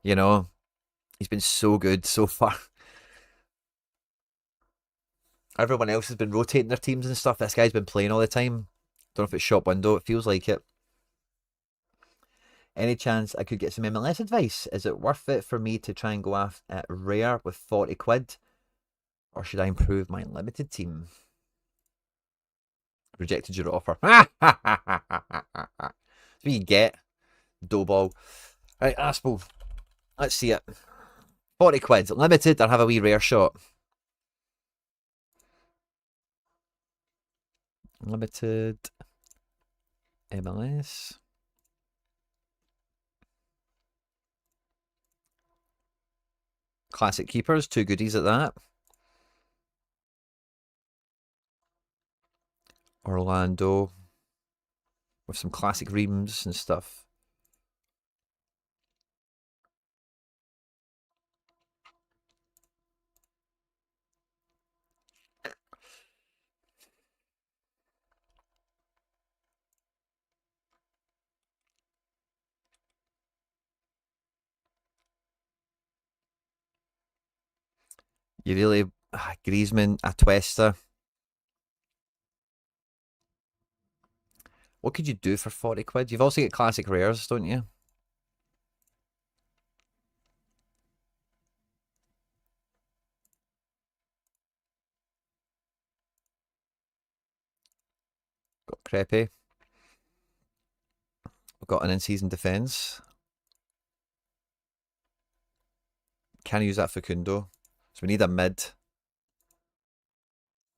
You know, he's been so good so far. Everyone else has been rotating their teams and stuff. This guy's been playing all the time. Don't know if it's shop window. It feels like it. Any chance I could get some MLS advice? Is it worth it for me to try and go after rare with 40 quid? Or should I improve my limited team? Rejected your offer. That's what you get. Doughball. Right, Aspel. Let's see it. 40 quid. Limited or have a wee rare shot? Limited. MLS. Classic keepers. 2 goodies at that. Orlando. With some classic reams and stuff. You really... Griezmann, Atuesta. What could you do for 40 quid? You've also got classic rares, don't you? Got Crepe. We've got an in-season defence. Can use that Facundo. So we need a mid.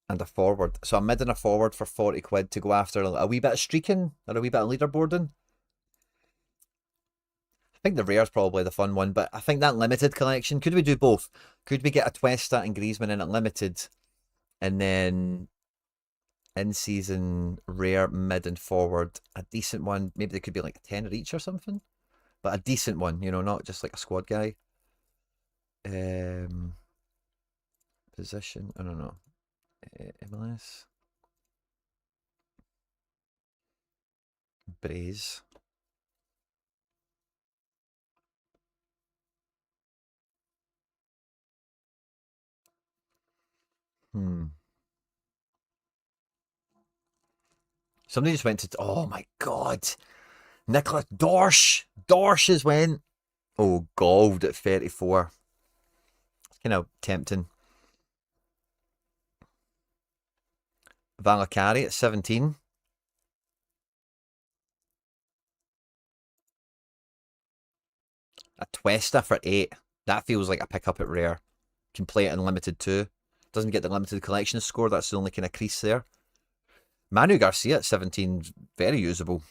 And a forward. So a mid and a forward for 40 quid to go after a wee bit of streaking or a wee bit of leaderboarding. I think the rare's probably the fun one, but I think that limited collection, could we do both? Could we get a Atuesta and Griezmann in it limited? And then in-season rare, mid and forward. A decent one. Maybe they could be like a tenner each or something. But a decent one, you know, not just like a squad guy. Position, I don't know. MLS. Braze. Somebody just went to... Oh my god. Nicholas Dorsch. Dorsch has went... Oh, gold at 34. It's kind of tempting. Valakari at 17. Atuesta for 8. That feels like a pickup at rare. Can play it in limited too. Doesn't get the limited collection score. That's the only kind of crease there. Manu Garcia at 17. Very usable.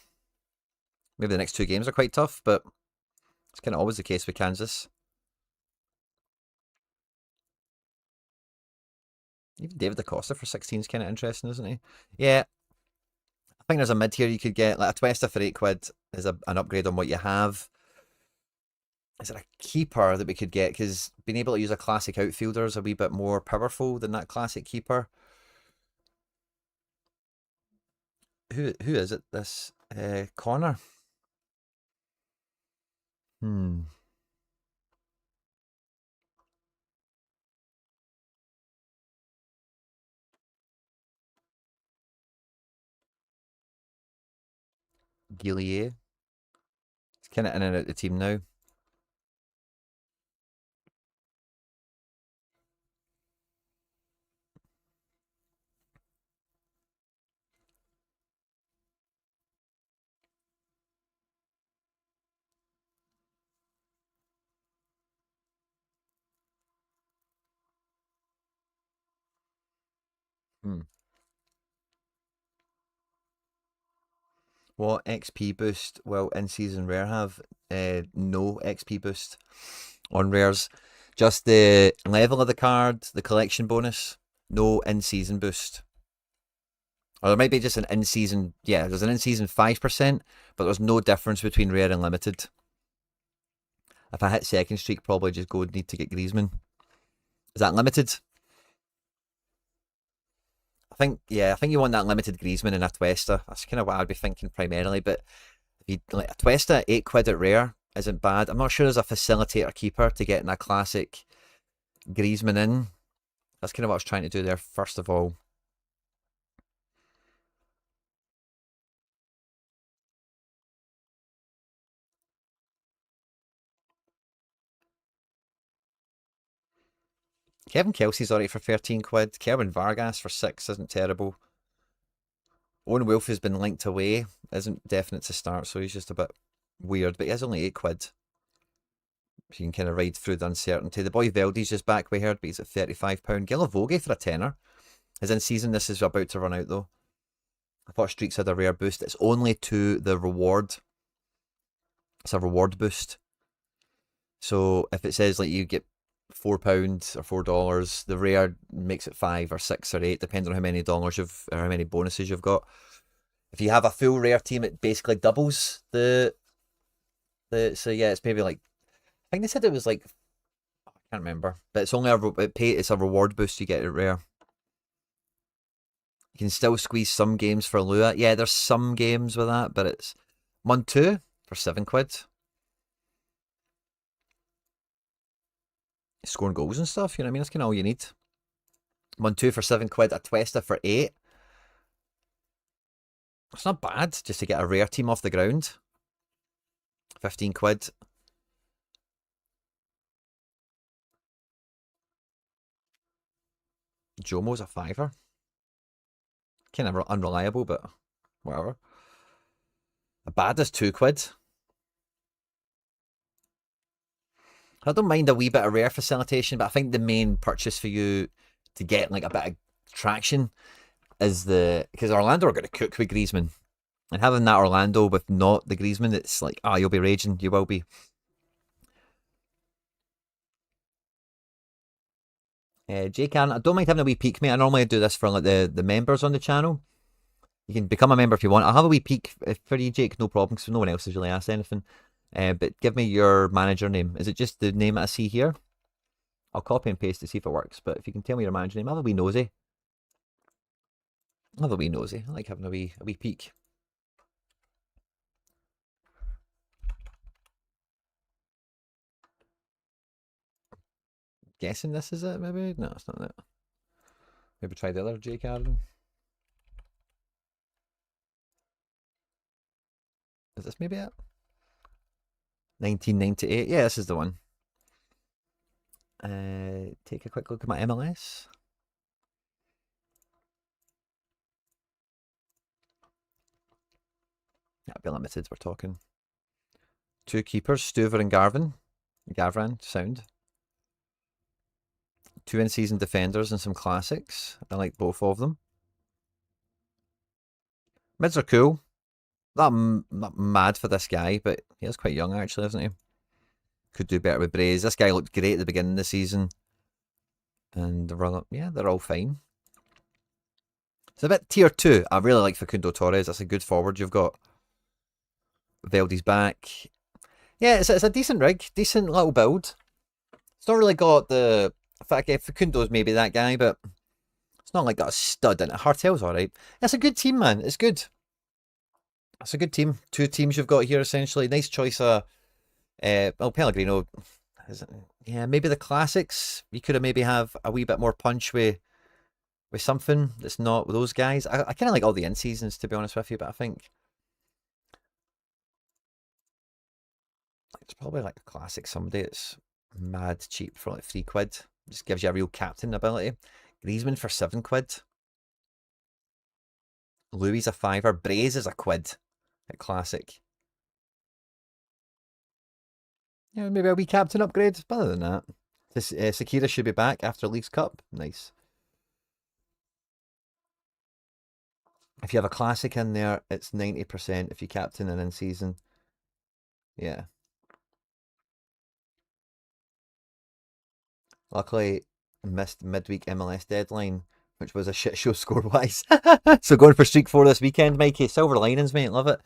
Maybe the next 2 games are quite tough, but it's kind of always the case with Kansas. Even David Acosta for 16 is kind of interesting, isn't he? Yeah. I think there's a mid here you could get. Like a Atuesta for 8 quid is an upgrade on what you have. Is there a keeper that we could get? Because being able to use a classic outfielder is a wee bit more powerful than that classic keeper. Who is it? This Connor. Gillier. He's kind of in and out of the team now. What XP boost will in-season rare have? No XP boost on rares. Just the level of the card, the collection bonus. No in-season boost. Or there might be just an in-season... Yeah, there's an in-season 5%, but there's no difference between rare and limited. If I hit second streak, probably just go need to get Griezmann. Is that limited? I think you want that limited Griezmann and a Atuesta. That's kind of what I'd be thinking primarily. But if you like Atuesta, £8 at rare isn't bad. I'm not sure there's a facilitator keeper to get in a classic Griezmann in. That's kind of what I was trying to do there first of all. Kevin Kelsey's alright for £13. Kerwin Vargas for 6 isn't terrible. Owen Wolf has been linked away, isn't definite to start, so he's just a bit weird, but he has only £8. So you can kind of ride through the uncertainty. The boy Veldy's just back, we heard, but he's at £35. Gilavogi for a tenner. His in season, this is about to run out though. I thought Streaks had a rare boost. It's only to the reward. It's a reward boost. So if it says like you get £4 or $4, the rare makes it 5 or 6 or 8, depending on how many dollars or how many bonuses you've got. If you have a full rare team, it basically doubles the so yeah, it's maybe like, I think they said it was like, I can't remember, but it's only it's a reward boost you get at rare. You can still squeeze some games for Lua. Yeah, there's some games with that, but it's Montu for £7. Scoring goals and stuff, you know what I mean? That's kind of all you need. Montu for £7, Atuesta for 8. It's not bad just to get a rare team off the ground. £15. Jomo's a £5. Kind of unreliable, but whatever. Abada's £2. I don't mind a wee bit of rare facilitation, but I think the main purchase for you to get like a bit of traction is because Orlando are going to cook with Griezmann. And having that Orlando with not the Griezmann, it's like, you'll be raging. You will be. Jake Aaron, I don't mind having a wee peek, mate. I normally do this for like the members on the channel. You can become a member if you want. I'll have a wee peek for you, Jake, no problem, because no one else has really asked anything. But give me your manager name. Is it just the name that I see here? I'll copy and paste to see if it works. But if you can tell me your manager name, I'll have a wee nosy. I'll have a wee nosy. I like having a wee peek. Guessing this is it, maybe? No, it's not it. Maybe try the other Jake Arden. Is this maybe it? 1998. Yeah, this is the one. Take a quick look at my MLS. That'll be limited, we're talking. 2 keepers, Stuver and Gavran, sound. 2 in-season defenders and some classics. I like both of them. Mids are cool. Not mad for this guy, but he is quite young actually, isn't he? Could do better with Braze. This guy looked great at the beginning of the season. And they're all fine. It's a bit tier 2. I really like Facundo Torres. That's a good forward you've got. Veldy's back. Yeah, it's a decent rig. Decent little build. It's not really got the... Facundo's maybe that guy, but it's not like got a stud in it. Hartel's alright. It's a good team, man. It's good. It's a good team. 2 teams you've got here, essentially. Nice choice of... Pellegrino... Yeah, maybe the classics. You could have maybe have a wee bit more punch with something that's not with those guys. I kind of like all the in-seasons, to be honest with you, but I think it's probably like a classic somebody that's mad cheap for like £3. Just gives you a real captain ability. Griezmann for £7. Louis a £5. Braze is a £1 at classic. Yeah, maybe a wee captain upgrade. But other than that, this Sakira should be back after Leagues Cup. Nice. If you have a classic in there, it's 90% if you captain an in-season. Yeah. Luckily, missed midweek MLS deadline, which was a shit show score-wise. So going for Streak 4 this weekend, Mikey. Silver linings, mate. Love it.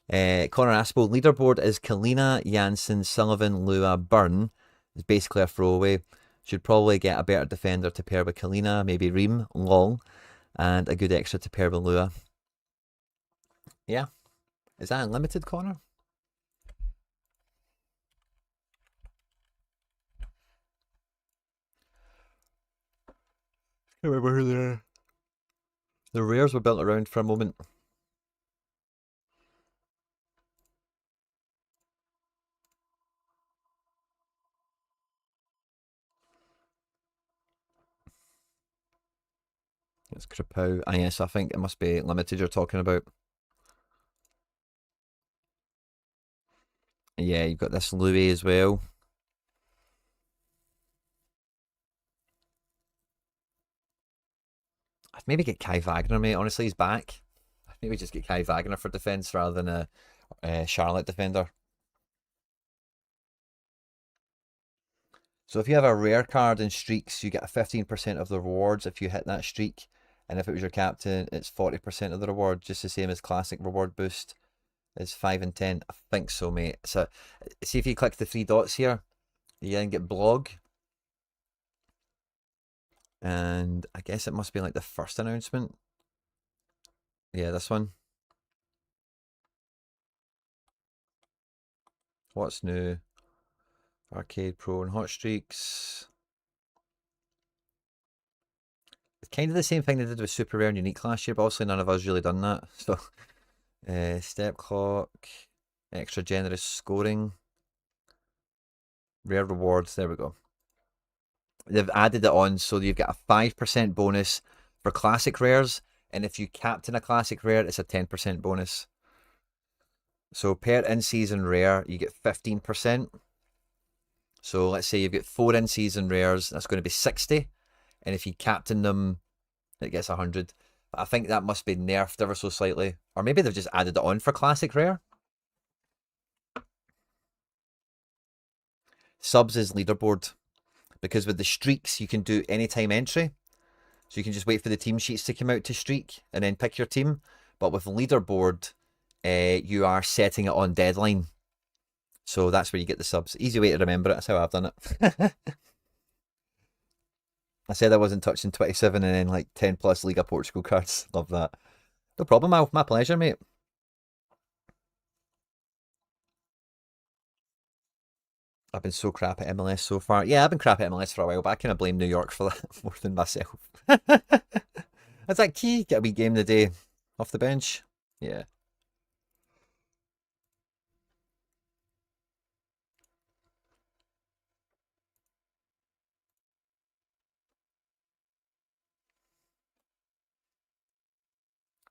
Connor Aspo, leaderboard is Kalina, Janssen, Sullivan, Lua, Byrne. It's basically a throwaway. Should probably get a better defender to pair with Kalina, maybe Reem, Long, and a good extra to pair with Lua. Yeah. Is that unlimited, Connor? I remember who the rares were built around for a moment. It's Kripow. Ah, yes, I think it must be limited you're talking about. Yeah, you've got this Louis as well. I'd maybe get Kai Wagner, mate. Honestly, he's back. I'd maybe just get Kai Wagner for defence rather than a Charlotte defender. So if you have a rare card in streaks, you get a 15% of the rewards if you hit that streak. And if it was your captain, it's 40% of the reward, just the same as classic reward boost is 5 and 10. I think so, mate. So see if you click the three dots here, you then get blog. And I guess it must be like the first announcement. Yeah, this one. What's new? Arcade Pro and Hot Streaks. It's kind of the same thing they did with Super Rare and Unique last year, but obviously none of us really done that. So, Step Clock, extra generous scoring, rare rewards. There we go. They've added it on, so you've got a 5% bonus for classic rares, and if you captain a classic rare, it's a 10% bonus. So per in-season rare, you get 15%. So let's say you've got 4 in-season rares, that's going to be 60, and if you captain them, it gets 100. But I think that must be nerfed ever so slightly, or maybe they've just added it on for classic rare. Subs is leaderboard, because with the streaks you can do anytime entry, so you can just wait for the team sheets to come out to streak and then pick your team. But with leaderboard, you are setting it on deadline, so that's where you get the subs. Easy way to remember it. That's how I've done it. I said I wasn't touching 27 and then like 10 plus Liga Portugal cards. Love that. No problem, Al. My pleasure, mate. I've been so crap at MLS so far. Yeah, I've been crap at MLS for a while, but I kind of blame New York for that more than myself. That's that key. Get a wee game today off the bench. Yeah.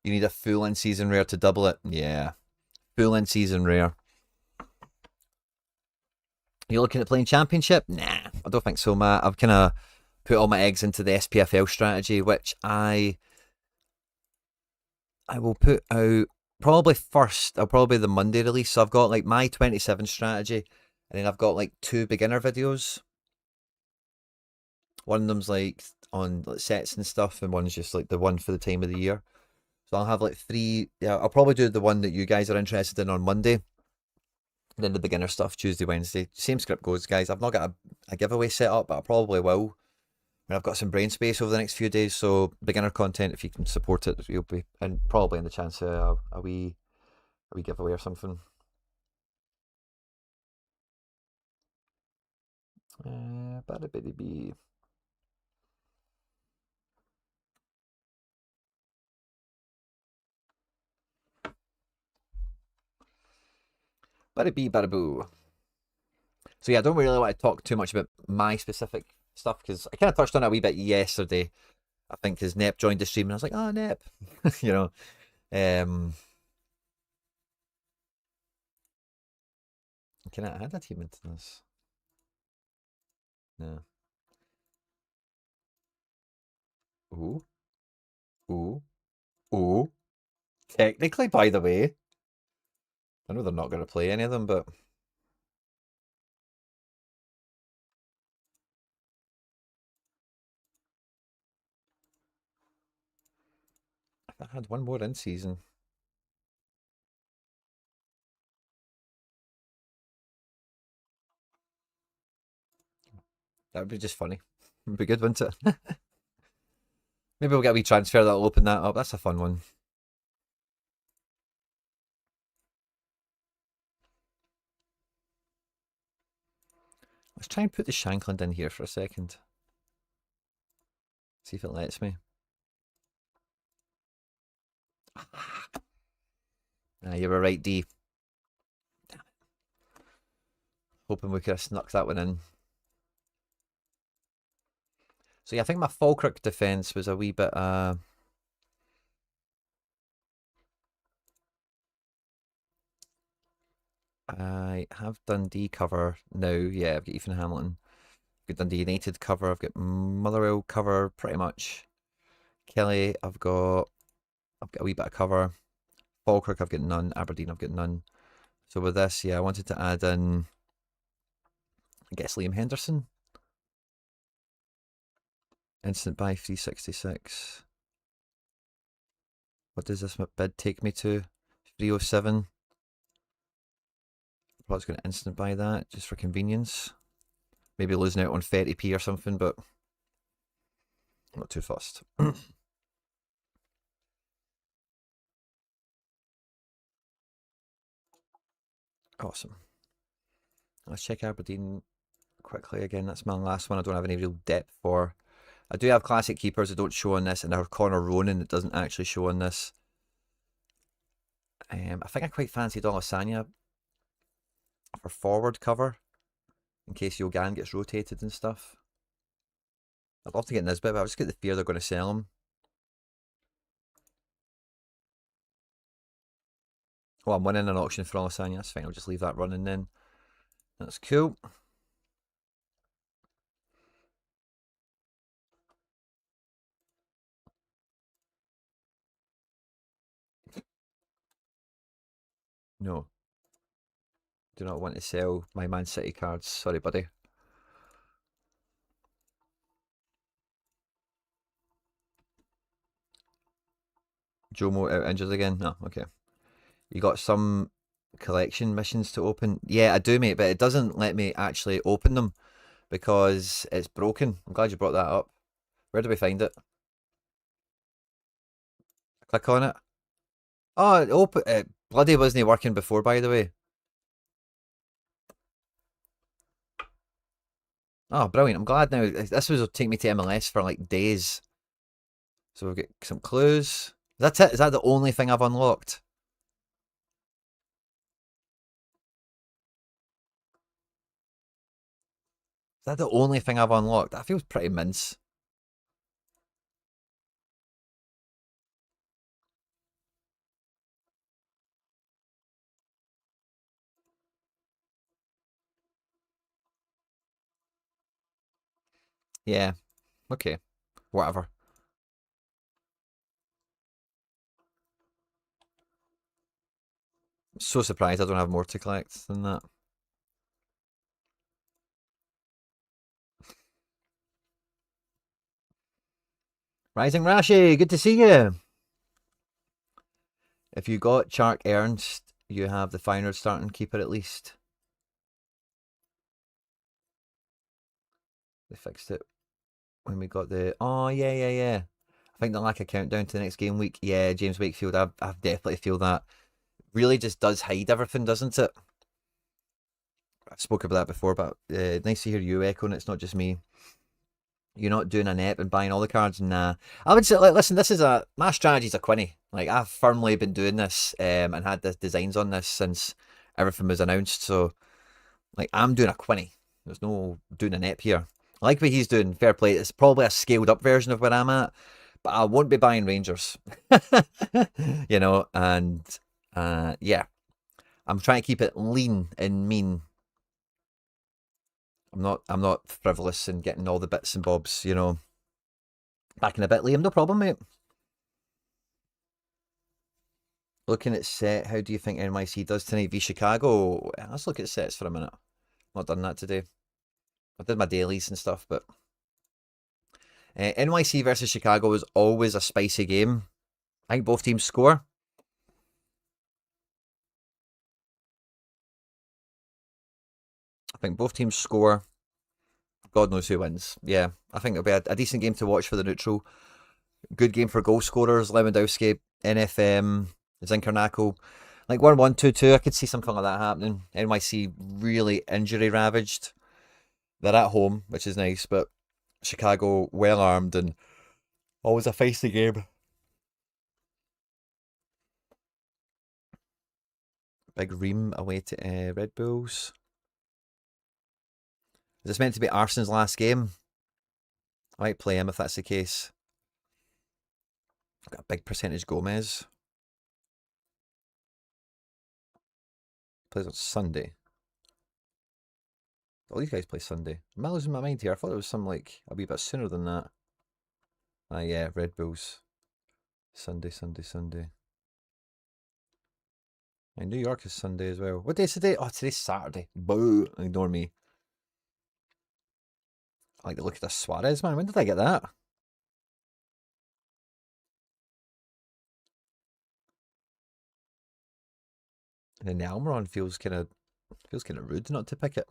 You need a full in season rare to double it. Yeah. Full in season rare. You looking at playing championship? Nah, I don't think so, Matt. I've kind of put all my eggs into the SPFL strategy, which I will put out probably first. I'll probably the Monday release. So I've got like my 27 strategy, and then I've got like 2 beginner videos. One of them's like on like, sets and stuff, and one's just like the one for the time of the year. So I'll have like 3. Yeah, I'll probably do the one that you guys are interested in on Monday. And then the beginner stuff Tuesday, Wednesday. Same script goes, guys. I've not got a giveaway set up, but I probably will. And I've got some brain space over the next few days, so beginner content, if you can support it, you'll be and probably in the chance of a wee giveaway or something. Bada bitty bee. Bada bee, bada boo. So yeah, I don't really want to talk too much about my specific stuff because I kind of touched on it a wee bit yesterday. I think because Nep joined the stream and I was like, oh Nep, you know. Can I add a team into this? No. Ooh, ooh, ooh. Technically, by the way, I know they're not going to play any of them, but if I had one more in season, That would be just funny. It'd be good, wouldn't it? Maybe we'll get a wee transfer that'll open that up. That's a fun one. Let's try and put the Shankland in here for a second. See if it lets me. Ah, you were right, D. Hoping we could have snuck that one in. So yeah, I think my Falkirk defence was a wee bit... I have Dundee cover now. Yeah, I've got Ethan Hamilton. I've got Dundee United cover. I've got Motherwell cover pretty much. Kelly, I've got a wee bit of cover. Falkirk, I've got none. Aberdeen, I've got none. So with this, yeah, I wanted to add in, I guess, Liam Henderson. Instant buy 366. What does this bid take me to? 307. Probably going to instant buy that just for convenience. Maybe losing out on 30p or something, but not too fussed. Awesome. Let's check Aberdeen quickly again. That's my last one. I don't have any real depth for. I do have classic keepers that don't show on this, and our Connor Ronan that doesn't actually show on this. I think I quite fancied Olasanya for forward cover in case Yogan gets rotated and stuff. I'd love to get Nisbet, but I just get the fear they're going to sell him. Oh, I'm winning an auction for Olasanya. That's fine. I'll just leave that running then. That's cool. No. Do not want to sell my Man City cards. Sorry, buddy. Jomo out injured again? No, okay. You got some collection missions to open? Yeah, I do, mate, but it doesn't let me actually open them because it's broken. I'm glad you brought that up. Where do we find it? Click on it. Oh, it bloody wasn't working before, by the way. Oh, brilliant. I'm glad now. This will take me to MLS for like days. So we've got some clues. That's it. Is that the only thing I've unlocked? Is that the only thing I've unlocked? That feels pretty mince. Yeah. Okay. Whatever. I'm so surprised I don't have more to collect than that. Rising Rashi, good to see you. If you got Chark Ernst, you have the Feyenoord starting keeper at least. They fixed it when we got the... Oh, yeah. I think the lack of countdown to the next game week. Yeah, James Wakefield, I definitely feel that. Really just does hide everything, doesn't it? I've spoken about that before, but nice to hear you echoing. It's not just me. You're not doing an ep and buying all the cards. Nah, I would say, like, listen, this is my strategy's a Quinny. Like, I've firmly been doing this and had the designs on this since everything was announced. So, like, I'm doing a Quinny. There's no doing an ep here. I like what he's doing. Fair play. It's probably a scaled up version of where I'm at, but I won't be buying Rangers. You know, and yeah, I'm trying to keep it lean and mean. I'm not frivolous and getting all the bits and bobs, you know. Back in a bit, Liam, no problem, mate. Looking at set, how do you think NYC does tonight v Chicago? Let's look at sets for a minute. Not done that today. I did my dailies and stuff, but NYC versus Chicago is always a spicy game. I think both teams score. I think both teams score. God knows who wins. Yeah, I think it'll be a decent game to watch for the neutral. Good game for goal scorers. Lewandowski, NFM, Zinchenko. Like 1-1, 2-2. I could see something like that happening. NYC really injury ravaged. They're at home, which is nice, but Chicago well armed and always a feisty game. Big Ream away to Red Bulls. Is this meant to be Arsenal's last game? I might play him if that's the case. I've got a big percentage Gomez. Plays on Sunday. All these guys play Sunday. Am I losing my mind here? I thought it was some like a wee bit sooner than that. Ah, yeah, Red Bulls. Sunday, Sunday, Sunday. And New York is Sunday as well. What day is today? Oh, today's Saturday. Boo! Ignore me. I like the look of this Suarez, man. When did I get that? And then the Almiron feels kind of rude not to pick it.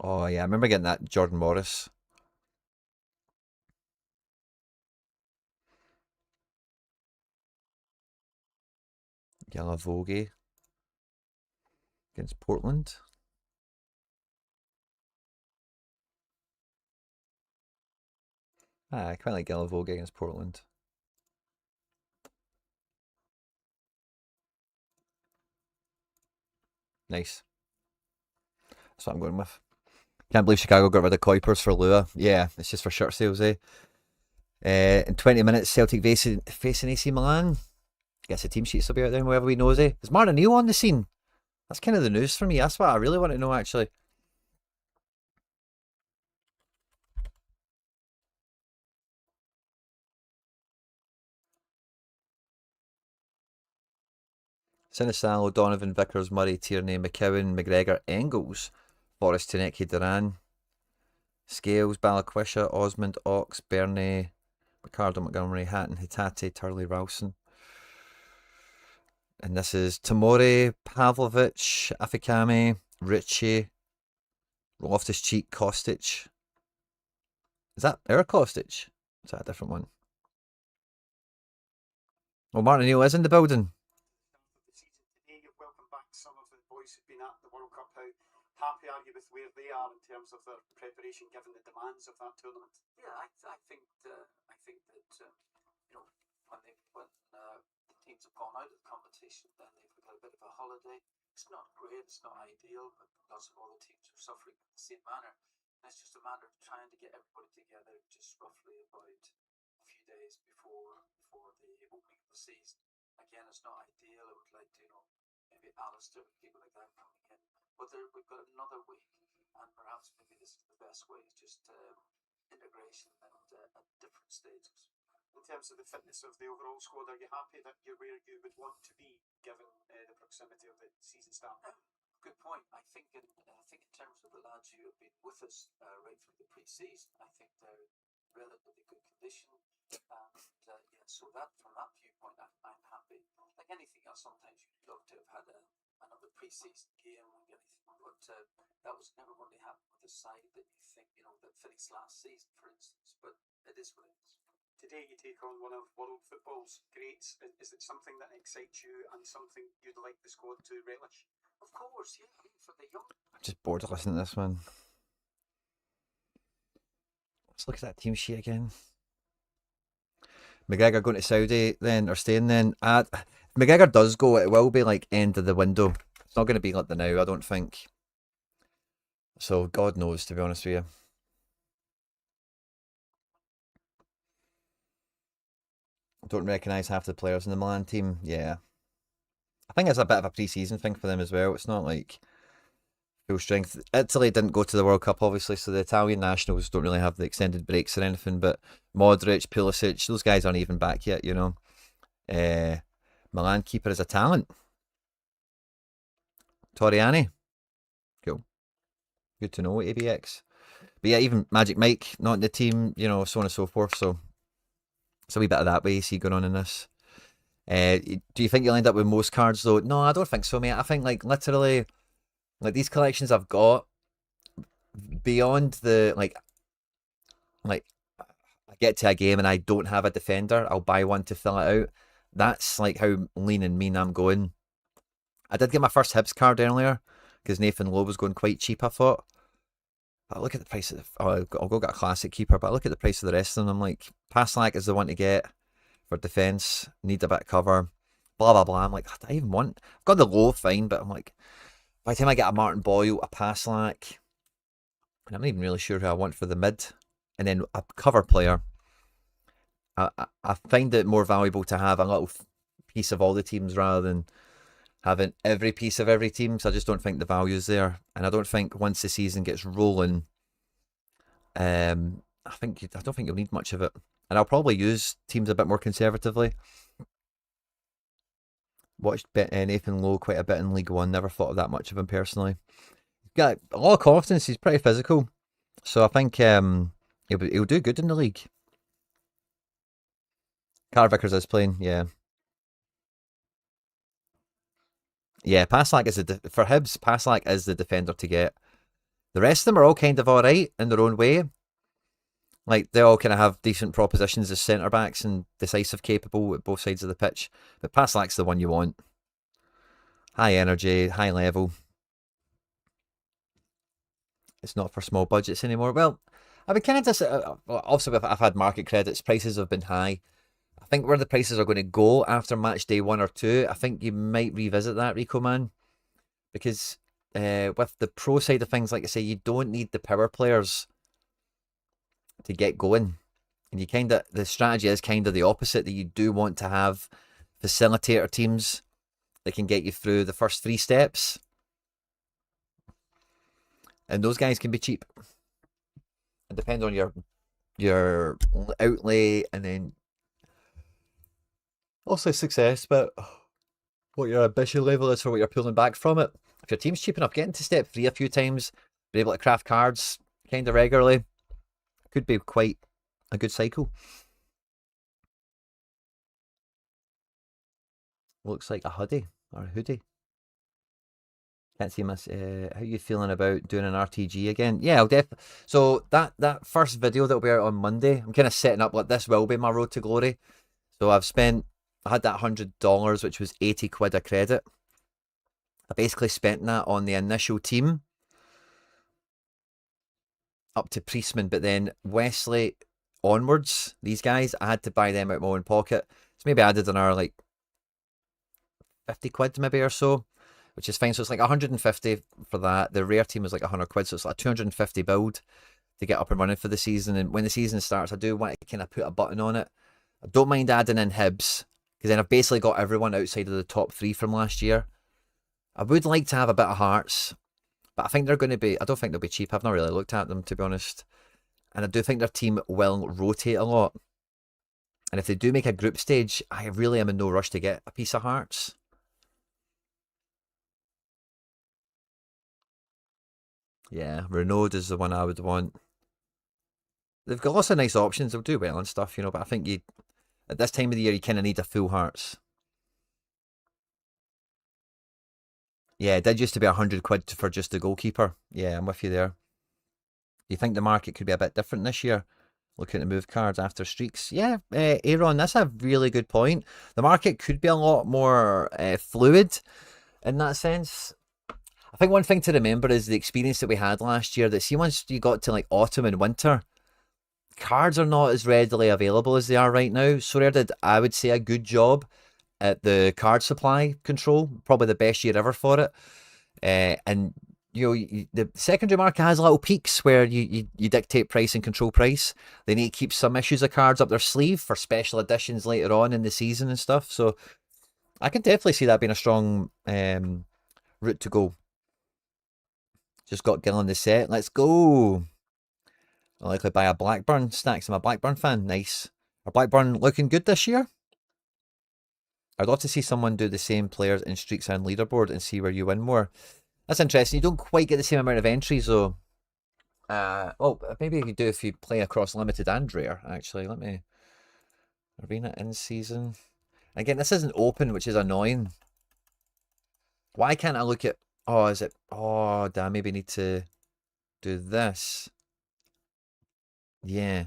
Oh yeah, I remember getting that Jordan Morris. Galavogi against Portland. Ah, I quite like Galavogi against Portland. Nice. That's what I'm going with. Can't believe Chicago got rid of Kuipers for Lua. Yeah, it's just for shirt sales, eh? In 20 minutes, Celtic facing AC Milan. Guess the team sheets will be out there, wherever we knows, eh? Is Martin O'Neill on the scene? That's kind of the news for me. That's what I really want to know, actually. Sinisalo, Donovan, Vickers, Murray, Tierney, McCowan, McGregor, Engels, Forrest, Taneki, Duran, Scales, Balakwisha, Osmond, Ox, Bernay, Ricardo, Montgomery, Hatton, Hitate, Turley, Ralston. And this is Tamori, Pavlovic, Afikami, Ritchie, Loftus-Cheek, Kostic. Is that our Kostic? Is that a different one? Well, Martin O'Neill is in the building. Welcome back. Some of the boys who've been at the World Cup. How happy are you with where they are in terms of their preparation, given the demands of that tournament? Yeah, I think that you know when the teams have gone out of the competition, then they've got a bit of a holiday. It's not great, it's not ideal, but lots of other teams are suffering in the same manner. And it's just a matter of trying to get everybody together just roughly about a few days before the opening of the season. Again, it's not ideal. I would like to, maybe Alistair, people like that coming in. But we've got another week, and perhaps maybe this is the best way, just integration and at different stages. In terms of the fitness of the overall squad, are you happy that you're where you would want to be, given the proximity of the season start? Good point. I think in terms of the lads who have been with us right through the pre-season, I think they're relatively good condition. And so that from that viewpoint, I'm happy. Like anything else, sometimes you'd love to have had another pre-season game and anything, but that was never going to happen with a side that you think, that finished last season, for instance. But it is what it is. Today you take on one of world football's greats. Is it something that excites you and something you'd like the squad to relish? Of course, yeah. I mean, for the young. I'm just bored of listening to this one. Let's look at that team sheet again. McGregor going to Saudi then, or staying then. If McGregor does go, it will be like end of the window. It's not going to be like the now, I don't think. So God knows, to be honest with you. Don't recognise half the players in the Milan team. Yeah. I think it's a bit of a pre-season thing for them as well. It's not like full strength. Italy didn't go to the World Cup, obviously, so the Italian nationals don't really have the extended breaks or anything. But Modric, Pulisic, those guys aren't even back yet, Milan keeper is a talent. Torriani. Cool. Good to know, ABX. But yeah, even Magic Mike not in the team, you know, so on and so forth. So it's a wee bit of that way you see going on in this. Do you think you'll end up with most cards though? No, I don't think so, mate. I think like literally, like these collections I've got beyond the like I get to a game and I don't have a defender, I'll buy one to fill it out. That's like how lean and mean I'm going. I did get my first Hibs card earlier because Nathan Lowe was going quite cheap, I thought. But look at the price of I'll go get a classic keeper, but I look at the price of the rest of them. I'm like, Paslak is the one to get for defence, need a bit of cover, blah blah blah. I'm like, I even want. I've got the Low fine, but I'm like, by the time I get a Martin Boyle, a Paslak, and I'm not even really sure who I want for the mid, and then a cover player. I find it more valuable to have a little piece of all the teams rather than having every piece of every team. So I just don't think the value's there, and I don't think once the season gets rolling, I don't think you'll need much of it, and I'll probably use teams a bit more conservatively. Watched Nathan Lowe quite a bit in League One. Never thought of that much of him personally. He's got a lot of confidence. He's pretty physical, so I think he'll do good in the league. Carl Vickers is playing, yeah. Yeah, Paslak is for Hibs. Paslak is the defender to get. The rest of them are all kind of all right in their own way. Like they all kind of have decent propositions as centre backs and decisive, capable at both sides of the pitch. But Paslak's the one you want. High energy, high level. It's not for small budgets anymore. Well, I've been kind of obviously I've had market credits. Prices have been high. I think where the prices are going to go after match day 1 or 2, I think you might revisit that, Rico man, because with the pro side of things, like I say, you don't need the power players to get going, and you the strategy is kind of the opposite, that you do want to have facilitator teams that can get you through the first 3 steps, and those guys can be cheap. It depends on your outlay and then also success, but what your ambition level is for what you're pulling back from it. If your team's cheap enough, getting to step 3 a few times, be able to craft cards kind of regularly, could be quite a good cycle. Looks like a hoodie or a hoodie. Can't see my. How you feeling about doing an RTG again? Yeah, I'll So that first video that'll be out on Monday, I'm kind of setting up like this will be my road to glory. So I had that $100, which was 80 quid a credit. I basically spent that on the initial team up to Priestman, but then Wesley onwards, these guys, I had to buy them out of my own pocket. So maybe I added another like 50 quid maybe or so, which is fine. So it's like 150 for that. The rare team is like 100 quid, so it's like a 250 build to get up and running for the season. And when the season starts, I do want to kind of put a button on it. I don't mind adding in Hibs, because then I've basically got everyone outside of the top 3 from last year. I would like to have a bit of Hearts, but I think they're going to be, I don't think they'll be cheap. I've not really looked at them, to be honest. And I do think their team will rotate a lot. And if they do make a group stage, I really am in no rush to get a piece of Hearts. Yeah, Renaud is the one I would want. They've got lots of nice options. They'll do well and stuff, you know, but I think at this time of the year, you kind of need a full Hearts. Yeah, it did used to be 100 quid for just the goalkeeper. Yeah, I'm with you there. Do you think the market could be a bit different this year? Looking to move cards after streaks. Yeah, Aaron, that's a really good point. The market could be a lot more fluid in that sense. I think one thing to remember is the experience that we had last year, that see, once you got to like autumn and winter, cards are not as readily available as they are right now. Sorare did, I would say, a good job at the card supply control. Probably the best year ever for it. And you know, the secondary market has little peaks where you dictate price and control price. They need to keep some issues of cards up their sleeve for special editions later on in the season and stuff. So I can definitely see that being a strong route to go. Just got Gill on the set. Let's go. I'll likely buy a Blackburn. Stacks. I'm a Blackburn fan. Nice. Are Blackburn looking good this year? I'd love to see someone do the same players in Streaks and Leaderboard and see where you win more. That's interesting. You don't quite get the same amount of entries though. Well, maybe you could do if you play across limited and rare. Actually, let me arena in season. Again, this isn't open, which is annoying. Why can't I look at? Oh, is it? Oh, damn. Maybe need to do this. Yeah.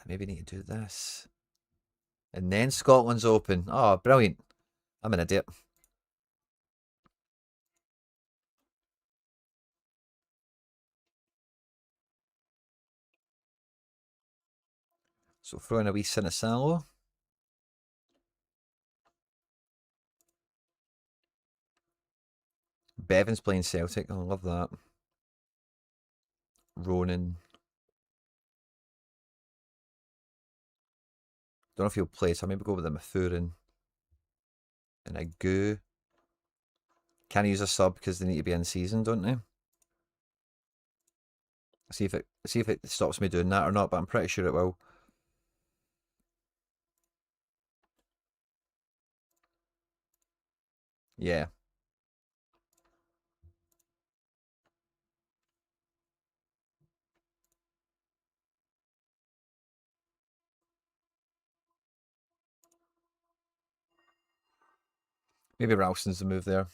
Maybe need to do this. And then Scotland's open. Oh, brilliant. I'm an idiot. So throw in a wee Sinisalo. Bevan's playing Celtic. I love that. Ronan. Don't know if he'll play, so I'll maybe go with a Mathurin. And a Goo. Can I use a sub because they need to be in season, don't they? See if it stops me doing that or not, but I'm pretty sure it will. Yeah. Maybe Ralston's the move there.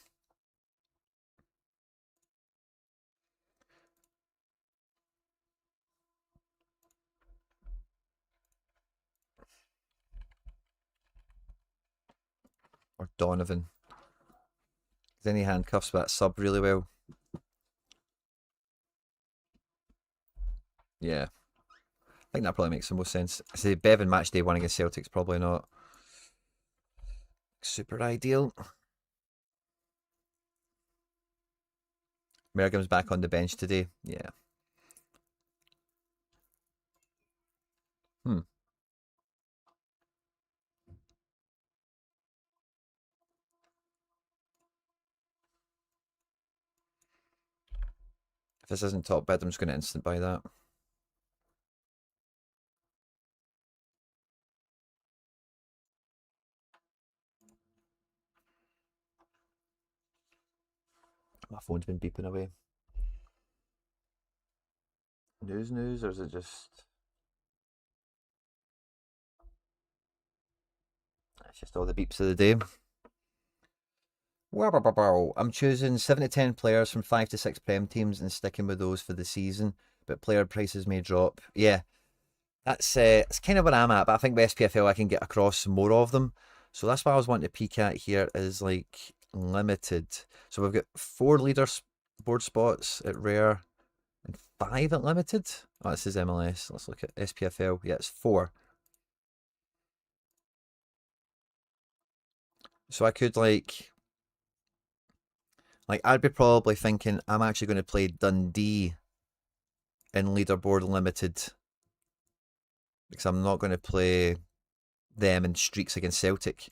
Or Donovan. Then he handcuffs that sub really well. Yeah. I think that probably makes the most sense. I say Bevan match day one against Celtic's probably not super ideal. Mergham's back on the bench today. Yeah. Hmm. If this isn't top bid, I'm just going to instant buy that. My phone's been beeping away. News, or is it just... It's just all the beeps of the day. I'm choosing 7 to 10 players from 5 to 6 Prem teams and sticking with those for the season, but player prices may drop. Yeah, that's kind of where I'm at, but I think with SPFL I can get across more of them. So that's why I was wanting to peek at here is like limited. So we've got 4 board spots at rare and 5 at limited. Oh, this is MLS. Let's look at SPFL. Yeah, it's 4. So I could like I'd be probably thinking I'm actually going to play Dundee in leaderboard limited because I'm not going to play them in streaks against Celtic.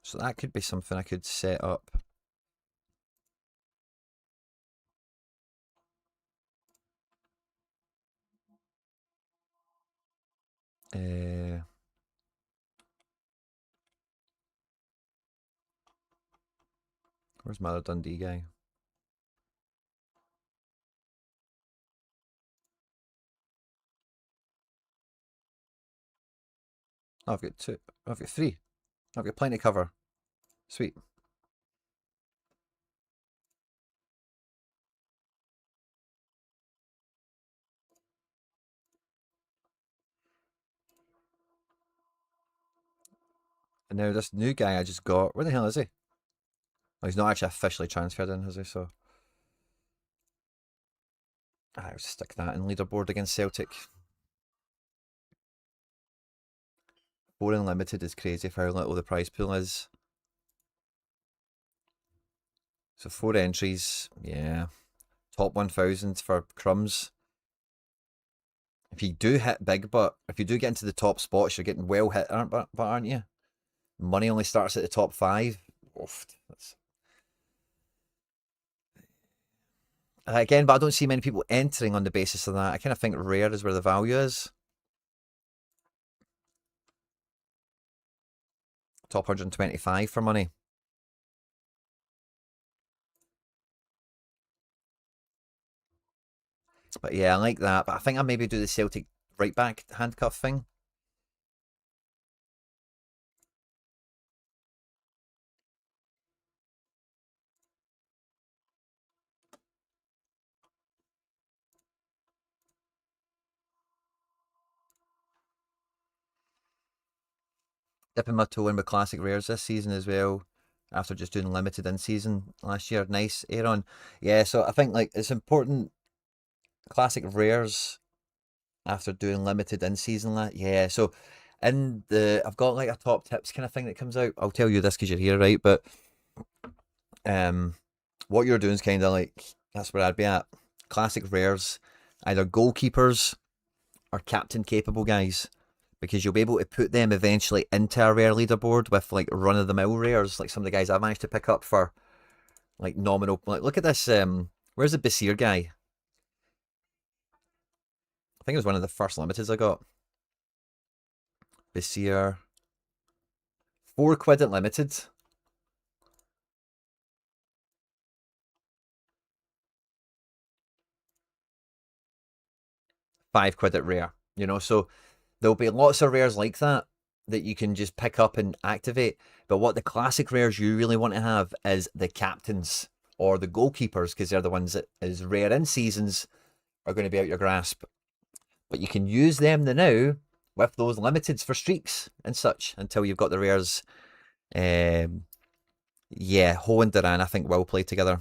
So that could be something I could set up. Where's my other Dundee guy? Oh, I've got 2. I've got 3. I've got plenty of cover. Sweet. And now this new guy I just got, where the hell is he? Oh, he's not actually officially transferred in, has he? So I'll stick that in leaderboard against Celtic. 4 unlimited is crazy for how little the prize pool is. So 4 entries, yeah. Top 1,000 for crumbs. If you do hit big, but if you do get into the top spots, you're getting well hit, aren't you? Money only starts at the top 5. Oof, that's... Again, but I don't see many people entering on the basis of that. I kind of think rare is where the value is. Top 125 for money. But yeah, I like that. But I think I maybe do the Celtic right back handcuff thing. Dipping my toe in with classic rares this season as well. After just doing limited in season last year. Nice, Aaron. Yeah, so I think like it's important classic rares after doing limited in season. Yeah, so in the I've got like a top tips kind of thing that comes out. I'll tell you this because you're here, right? But what you're doing is kind of like that's where I'd be at. Classic rares, either goalkeepers or captain capable guys, because you'll be able to put them eventually into a rare leaderboard with like run of the mill rares, like some of the guys I've managed to pick up for like nominal. Like look at this. Where's the Basir guy? I think it was one of the first limiteds I got. Basir, £4 at limited. £5 at rare. You know, so there'll be lots of rares like that that you can just pick up and activate. But what the classic rares you really want to have is the captains or the goalkeepers, because they're the ones that is rare in seasons are going to be out your grasp. But you can use them now with those limiteds for streaks and such until you've got the rares. Yeah, Ho and Duran I think will play together.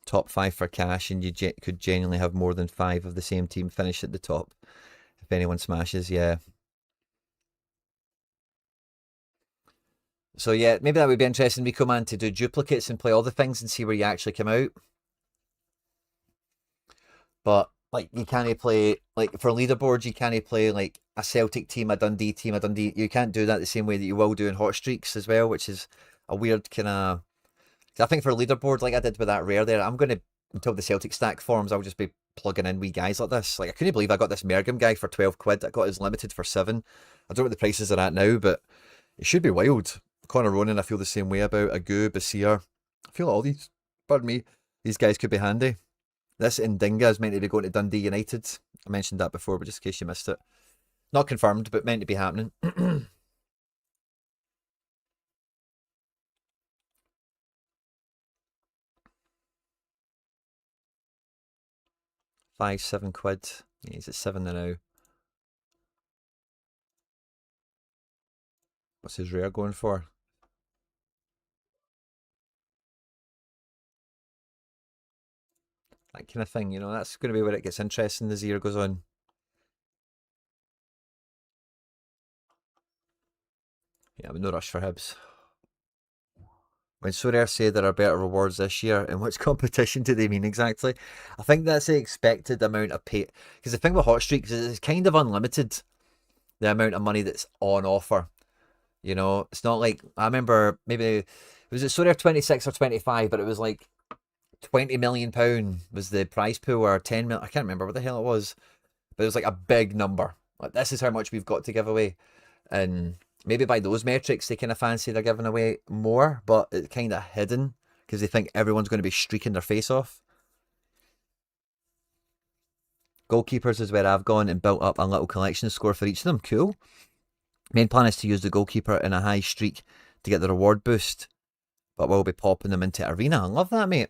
Top 5 for cash, and you could genuinely have more than 5 of the same team finish at the top if anyone smashes. Yeah. So yeah, maybe that would be interesting, Rico Man, to do duplicates and play all the things and see where you actually come out. But like you can't play like for leaderboards, you can't play like a Celtic team, a Dundee team, a Dundee. You can't do that the same way that you will do in hot streaks as well, which is a weird kind of. I think for leaderboard, like I did with that rare there, I'm gonna until the Celtic stack forms, I'll just be plugging in wee guys like this. Like I couldn't believe I got this Mergam guy for £12. I got his limited for 7. I don't know what the prices are at now, but it should be wild. Connor Ronan, I feel the same way about. Agu, Basir. I feel all these, pardon me, these guys could be handy. This Ndinga is meant to be going to Dundee United. I mentioned that before, but just in case you missed it. Not confirmed, but meant to be happening. 5-7 quid. Yeah, he's at 7 now. What's his rare going for? That kind of thing, you know, that's going to be where it gets interesting as the year goes on. Yeah, but no rush for Hibs. When Sorare say there are better rewards this year, in which competition do they mean exactly? I think that's the expected amount of pay. Because the thing with Hot Streaks is it's kind of unlimited, the amount of money that's on offer. You know, it's not like, I remember maybe, was it Sorare 26 or 25, but it was like £20 million was the prize pool, or 10 million, I can't remember what the hell it was. But it was like a big number. Like, this is how much we've got to give away. And maybe by those metrics, they kind of fancy they're giving away more, but it's kind of hidden because they think everyone's going to be streaking their face off. Goalkeepers is where I've gone and built up a little collection score for each of them. Cool. Main plan is to use the goalkeeper in a high streak to get the reward boost, but we'll be popping them into arena. I love that, mate.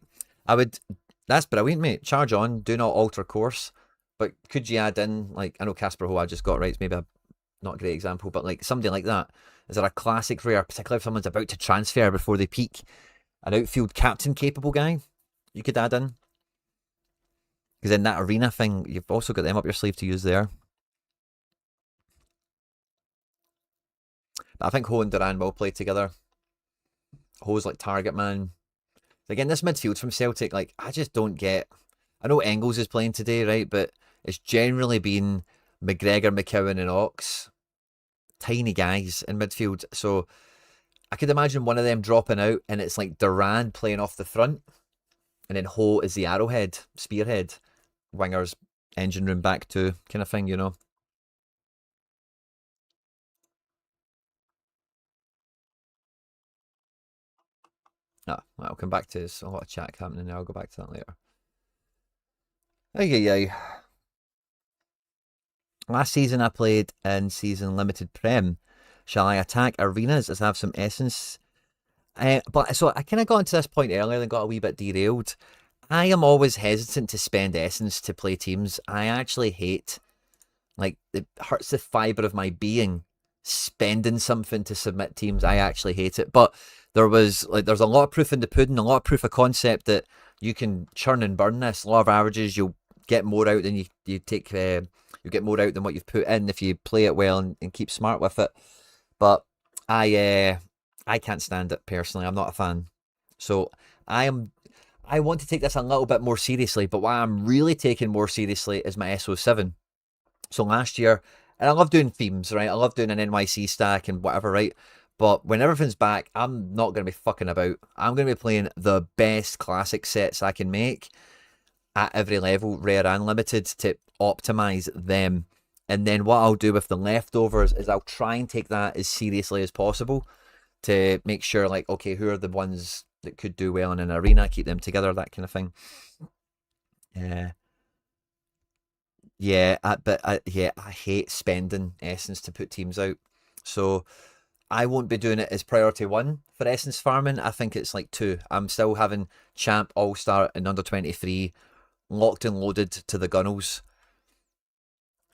That's brilliant, mate. Charge on, do not alter course. But could you add in, like, I know Casper, who I just got right, it's maybe not a great example, but like somebody like that. Is there a classic rare, particularly if someone's about to transfer before they peak, an outfield captain capable guy you could add in? Because in that arena thing, you've also got them up your sleeve to use there. But I think Ho and Duran will play together. Ho's like target man. Again, this midfield from Celtic, like, I just don't get. I know Engels is playing today, right? But it's generally been McGregor, McCowan, and Ox. Tiny guys in midfield. So I could imagine one of them dropping out and it's like Duran playing off the front. And then Ho is the arrowhead, spearhead, wingers, engine room back to kind of thing, you know. No, I'll come back to this. A lot of chat happening there. I'll go back to that later. Ay. Last season I played in season limited prem. Shall I attack arenas as I have some essence? But so I kind of got into this point earlier and got a wee bit derailed. I am always hesitant to spend essence to play teams. I actually hate, like, it hurts the fiber of my being spending something to submit teams. I actually hate it. But there's a lot of proof in the pudding, a lot of proof of concept that you can churn and burn this. Law of averages, you'll get more out than you take. You get more out than what you've put in if you play it well and keep smart with it. But I can't stand it personally. I'm not a fan. So I want to take this a little bit more seriously, but what I'm really taking more seriously is my SO7. So last year, and I love doing themes, right? I love doing an NYC stack and whatever, right? But when everything's back, I'm not going to be fucking about. I'm going to be playing the best classic sets I can make at every level, rare and limited, to optimize them. And then what I'll do with the leftovers is I'll try and take that as seriously as possible to make sure, like, okay, who are the ones that could do well in an arena, keep them together, that kind of thing. I hate spending essence to put teams out. So I won't be doing it as priority 1 for essence farming. I think it's like 2. I'm still having champ, all-star, and under 23 locked and loaded to the gunnels.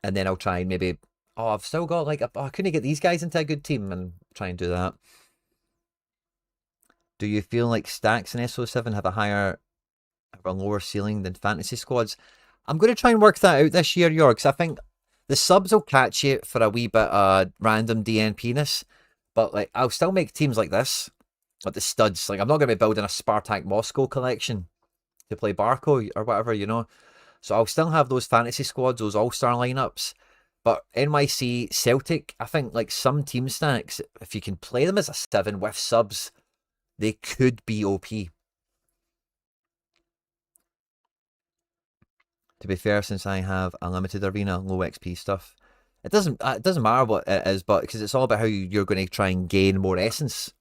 And then I'll try and maybe, I've still got like, I couldn't get these guys into a good team, and try and do that. Do you feel like stacks in SO7 have a lower ceiling than fantasy squads? I'm going to try and work that out this year, York, I think the subs will catch you for a wee bit of random DNP-ness, but like I'll still make teams like this, like the studs. Like I'm not going to be building a Spartak Moscow collection to play Barco or whatever, you know. So I'll still have those fantasy squads, those all-star lineups. But NYC, Celtic, I think like some team stacks, if you can play them as a 7 with subs, they could be OP. To be fair, since I have a limited arena, low XP stuff, it doesn't matter what it is, but because it's all about how you're going to try and gain more essence.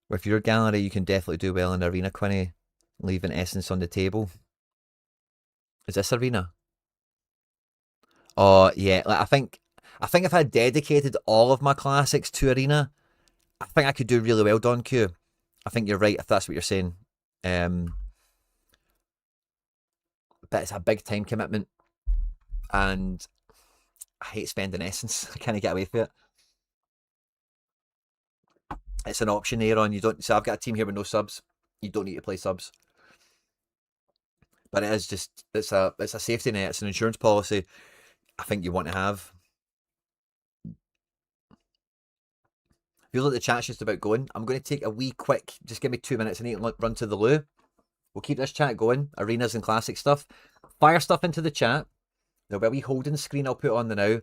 With your gallery, you can definitely do well in arena, Quinny, leaving essence on the table. Is this arena? Oh yeah, like I think if I dedicated all of my classics to arena, I think I could do really well, Don Q. I think you're right if that's what you're saying. But it's a big time commitment, and I hate spending essence. I can't get away from it. It's an option, Aaron. You don't. So I've got a team here with no subs. You don't need to play subs. But it is just it's a safety net. It's an insurance policy. I think you want to have. Feels like the chat's just about going. I'm going to take a wee quick. Just give me 2 minutes. I need to run to the loo. We'll keep this chat going. Arenas and classic stuff. Fire stuff into the chat. There'll be a wee holding screen I'll put on the now.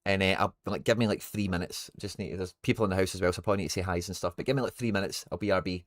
And I'll like give me like 3 minutes. Just need there's people in the house as well, so I probably need to say hi's and stuff. But give me like 3 minutes. I'll BRB.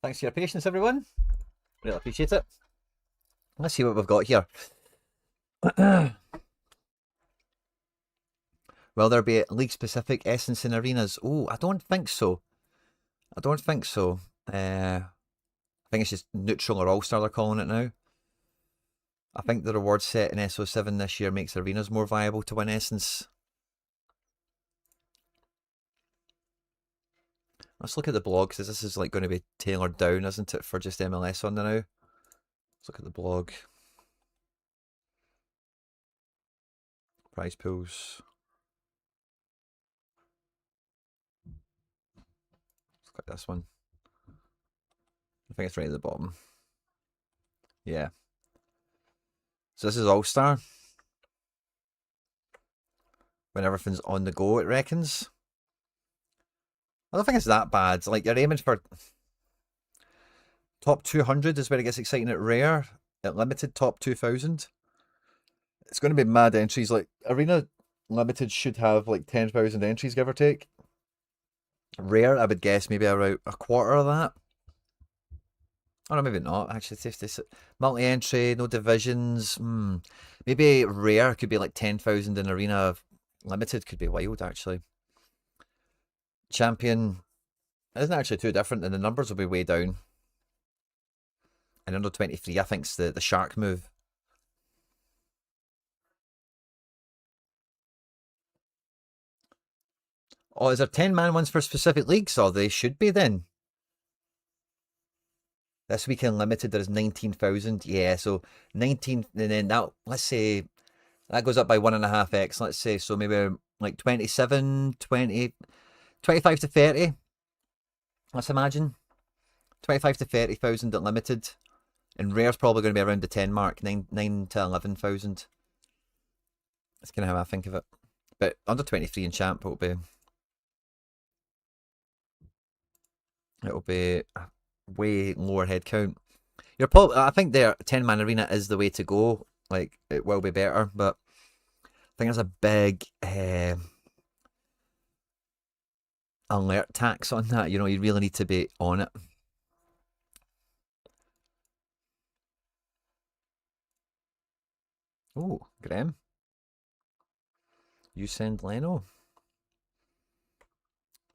Thanks for your patience, everyone. Really appreciate it. Let's see what we've got here. Will there be league-specific essence in arenas? Oh, I don't think so. I don't think so. I think it's just neutral or all-star they're calling it now. I think the reward set in SO7 this year makes arenas more viable to win essence. Let's look at the blog, because this is like going to be tailored down, isn't it, for just MLS on the now. Let's look at the blog. Prize pools. Let's click this one. I think it's right at the bottom. Yeah. So this is All-Star. When everything's on the go, it reckons. I don't think it's that bad. Like, you're aiming for top 200 is where it gets exciting at rare. At limited, top 2000. It's going to be mad entries. Like, Arena Limited should have like 10,000 entries, give or take. Rare, I would guess maybe around a quarter of that. Oh no, maybe not. Actually, it's multi-entry, no divisions. Maybe rare could be like 10,000 in Arena Limited. Could be wild, actually. Champion isn't actually too different, and the numbers will be way down. And under 23, I think's the shark move. Oh, is there 10-man ones for specific leagues? Oh, they should be then. This weekend limited, there's 19,000. Yeah, so 19, and then that, let's say, that goes up by 1.5x, let's say. So maybe like 27, 20, 25 to 30. Let's imagine. 25 to 30,000 at limited. And rare's probably going to be around the 10 mark, 9 to 11,000. That's kind of how I think of it. But under 23 in champ, it'll be way lower head count. You're probably, I think their 10-man arena is the way to go. Like, it will be better, but I think there's a big alert tax on that. You know, you really need to be on it. Oh, Graham. You send Leno.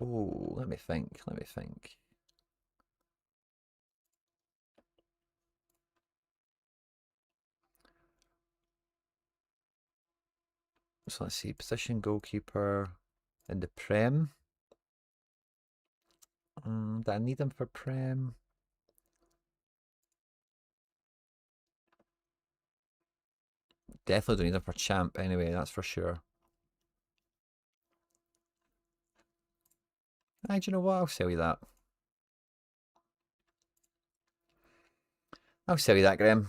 Oh, let me think. So let's see, position goalkeeper in the Prem. Do I need him for Prem? Definitely don't need him for Champ anyway, that's for sure. Do you know what? I'll sell you that. I'll sell you that, Graham.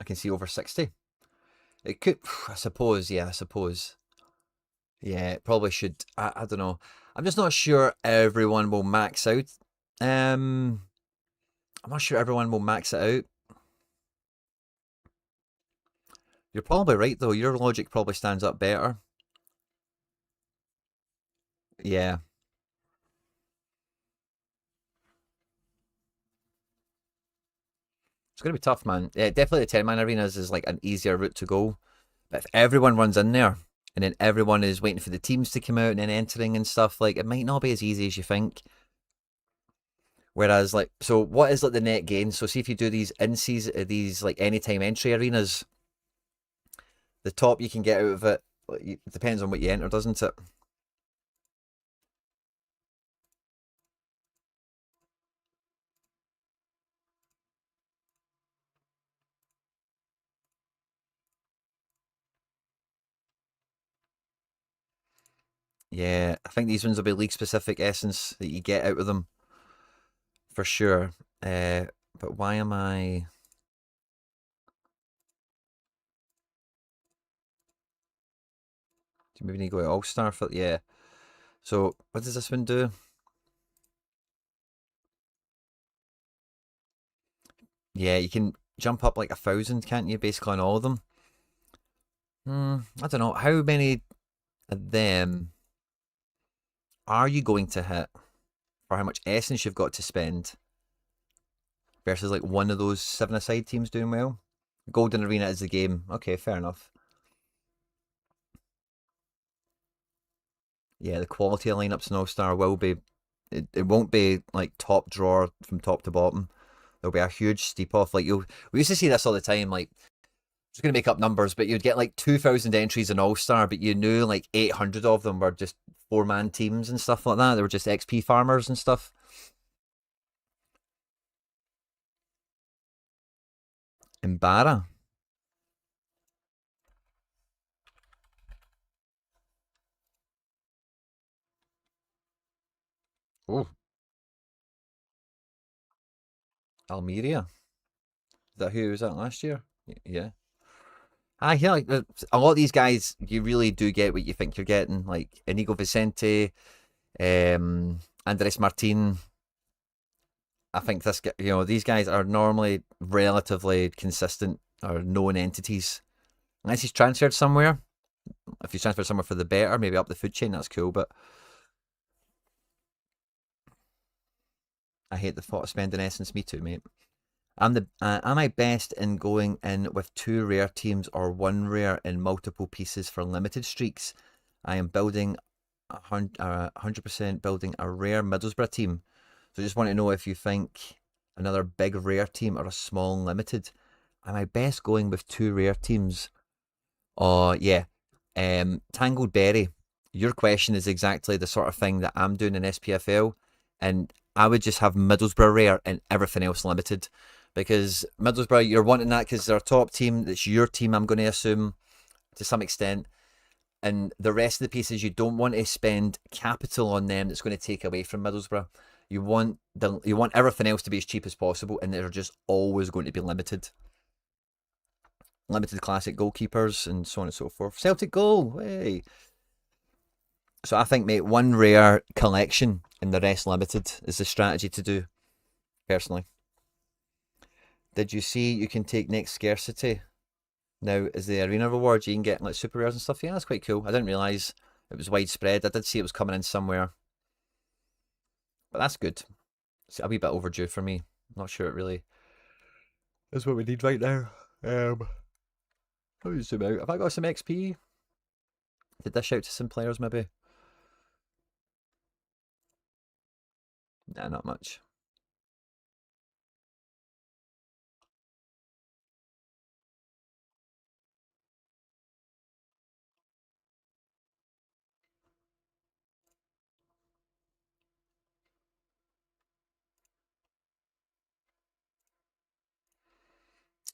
I can see over 60. It could, I suppose, yeah, Yeah, it probably should. I don't know. I'm just not sure everyone will max out. I'm not sure everyone will max it out. You're probably right, though. Your logic probably stands up better. Yeah. It's going to be tough, man. Yeah, definitely the 10-man arenas is like an easier route to go. But if everyone runs in there, and then everyone is waiting for the teams to come out and then entering and stuff, like, it might not be as easy as you think. Whereas, like, so what is like the net gain? So see if you do these these like anytime entry arenas, the top you can get out of it, it depends on what you enter, doesn't it? Yeah, I think these ones will be league specific essence that you get out of them for sure. But why am I? Do you maybe need to go to All Star for? Yeah. So what does this one do? Yeah, you can jump up like 1,000, can't you? Basically on all of them. I don't know how many. And then, are you going to hit for how much essence you've got to spend versus like one of those 7-a-side teams doing well? Golden Arena is the game. Okay, fair enough. Yeah, the quality of lineups in All Star will be. It won't be like top drawer from top to bottom. There'll be a huge steep off. Like we used to see this all the time. Like just gonna make up numbers, but you'd get like 2,000 entries in All Star, but you knew like 800 of them were just 4-man teams and stuff like that. They were just XP farmers and stuff. Embarra. Oh, Almeria. Is that who was that last year? Yeah. I hear like a lot of these guys, you really do get what you think you're getting. Like Inigo Vicente, Andres Martin. I think these guys are normally relatively consistent or known entities. Unless he's transferred somewhere. If he's transferred somewhere for the better, maybe up the food chain, that's cool. But I hate the thought of spending essence. Me too, mate. Am I best in going in with 2 rare teams or 1 rare in multiple pieces for limited streaks? I am building 100% building a rare Middlesbrough team. So I just want to know if you think another big rare team or a small limited. Am I best going with 2 rare teams? Oh yeah. Tangled Berry. Your question is exactly the sort of thing that I'm doing in SPFL, and I would just have Middlesbrough rare and everything else limited, because Middlesbrough, you're wanting that because they're a top team. That's your team, I'm going to assume to some extent, and the rest of the pieces you don't want to spend capital on them. That's going to take away from Middlesbrough. You want everything else to be as cheap as possible, and they're just always going to be limited. Limited classic goalkeepers and so on and so forth. Celtic goal, hey. So I think, mate, 1 rare collection and the rest limited is the strategy to do, personally. Did you see you can take next scarcity? Now, is the arena reward, you can get like super rares and stuff. Yeah, that's quite cool. I didn't realise it was widespread. I did see it was coming in somewhere. But that's good. It's a wee bit overdue for me. Not sure it really is what we need right now. Let me zoom out. Have I got some XP to dish out to some players, maybe? Nah, not much.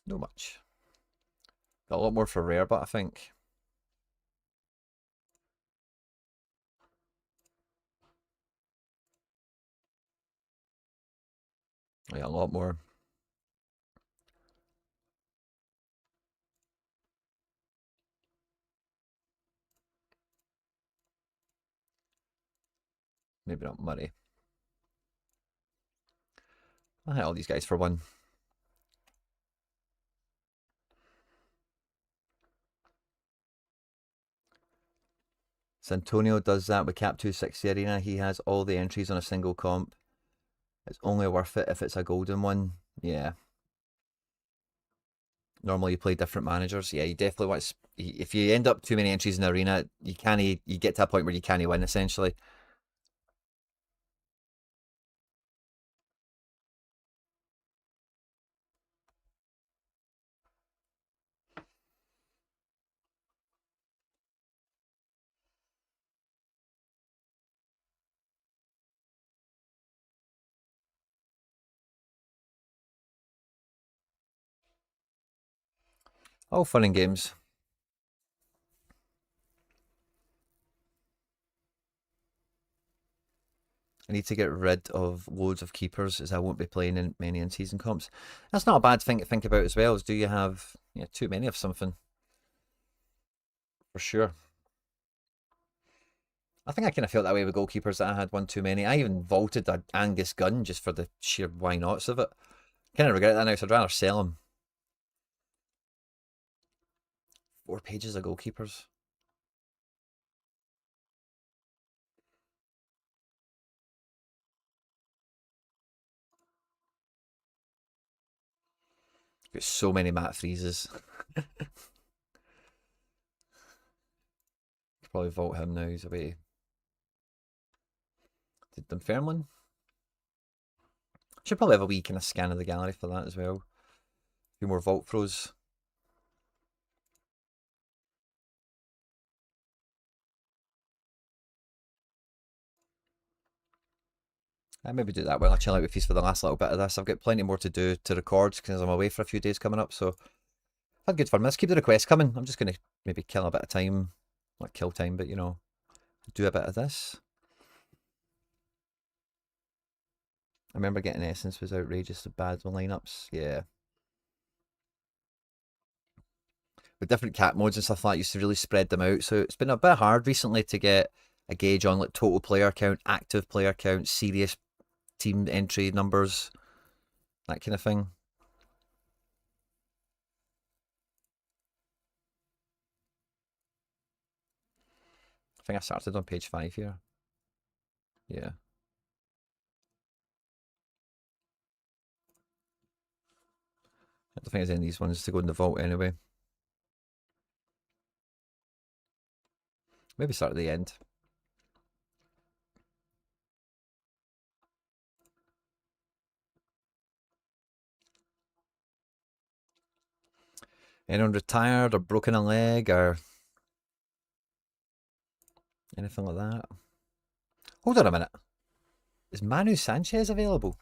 Not much. Got a lot more for rare, but I think. Yeah, a lot more. Maybe not Murray. I hit all these guys for 1. Santonio does that with Cap 260 Arena. He has all the entries on a single comp. It's only worth it if it's a golden one. Yeah. Normally you play different managers. Yeah, you definitely want to, if you end up too many entries in the arena, you get to a point where you can't win, essentially. All fun and games. I need to get rid of loads of keepers, as I won't be playing in many in-season comps. That's not a bad thing to think about as well, is do you have too many of something? For sure. I think I kind of felt that way with goalkeepers, that I had one too many. I even vaulted a Angus Gunn just for the sheer why nots of it. Kind of regret that now, so I'd rather sell him. 4 pages of goalkeepers. Got so many mat freezes. Could probably vault him now. He's away. Did Dunfermline? Should probably have a wee kind of scan of the gallery for that as well. A few more vault throws. I maybe do that while I chill out with Feast for the last little bit of this. I've got plenty more to do to record because I'm away for a few days coming up, so had good fun. Let's keep the requests coming. I'm just going to maybe kill a bit of time. Not kill time, but you know, do a bit of this. I remember getting Essence was outrageous, the bad lineups. Yeah. With different cat modes and stuff like that, used to really spread them out. So it's been a bit hard recently to get a gauge on like total player count, active player count, serious team entry numbers, that kind of thing. I think I started on page 5 here. Yeah. I don't think there's any of these ones to go in the vault anyway. Maybe start at the end. Anyone retired or broken a leg or anything like that? Hold on a minute. Is Manu Sanchez available?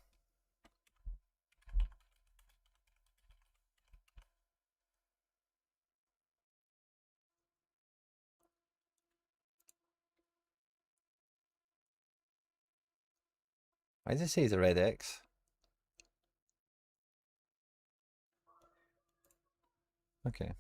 Why does it say he's a red X? Okay.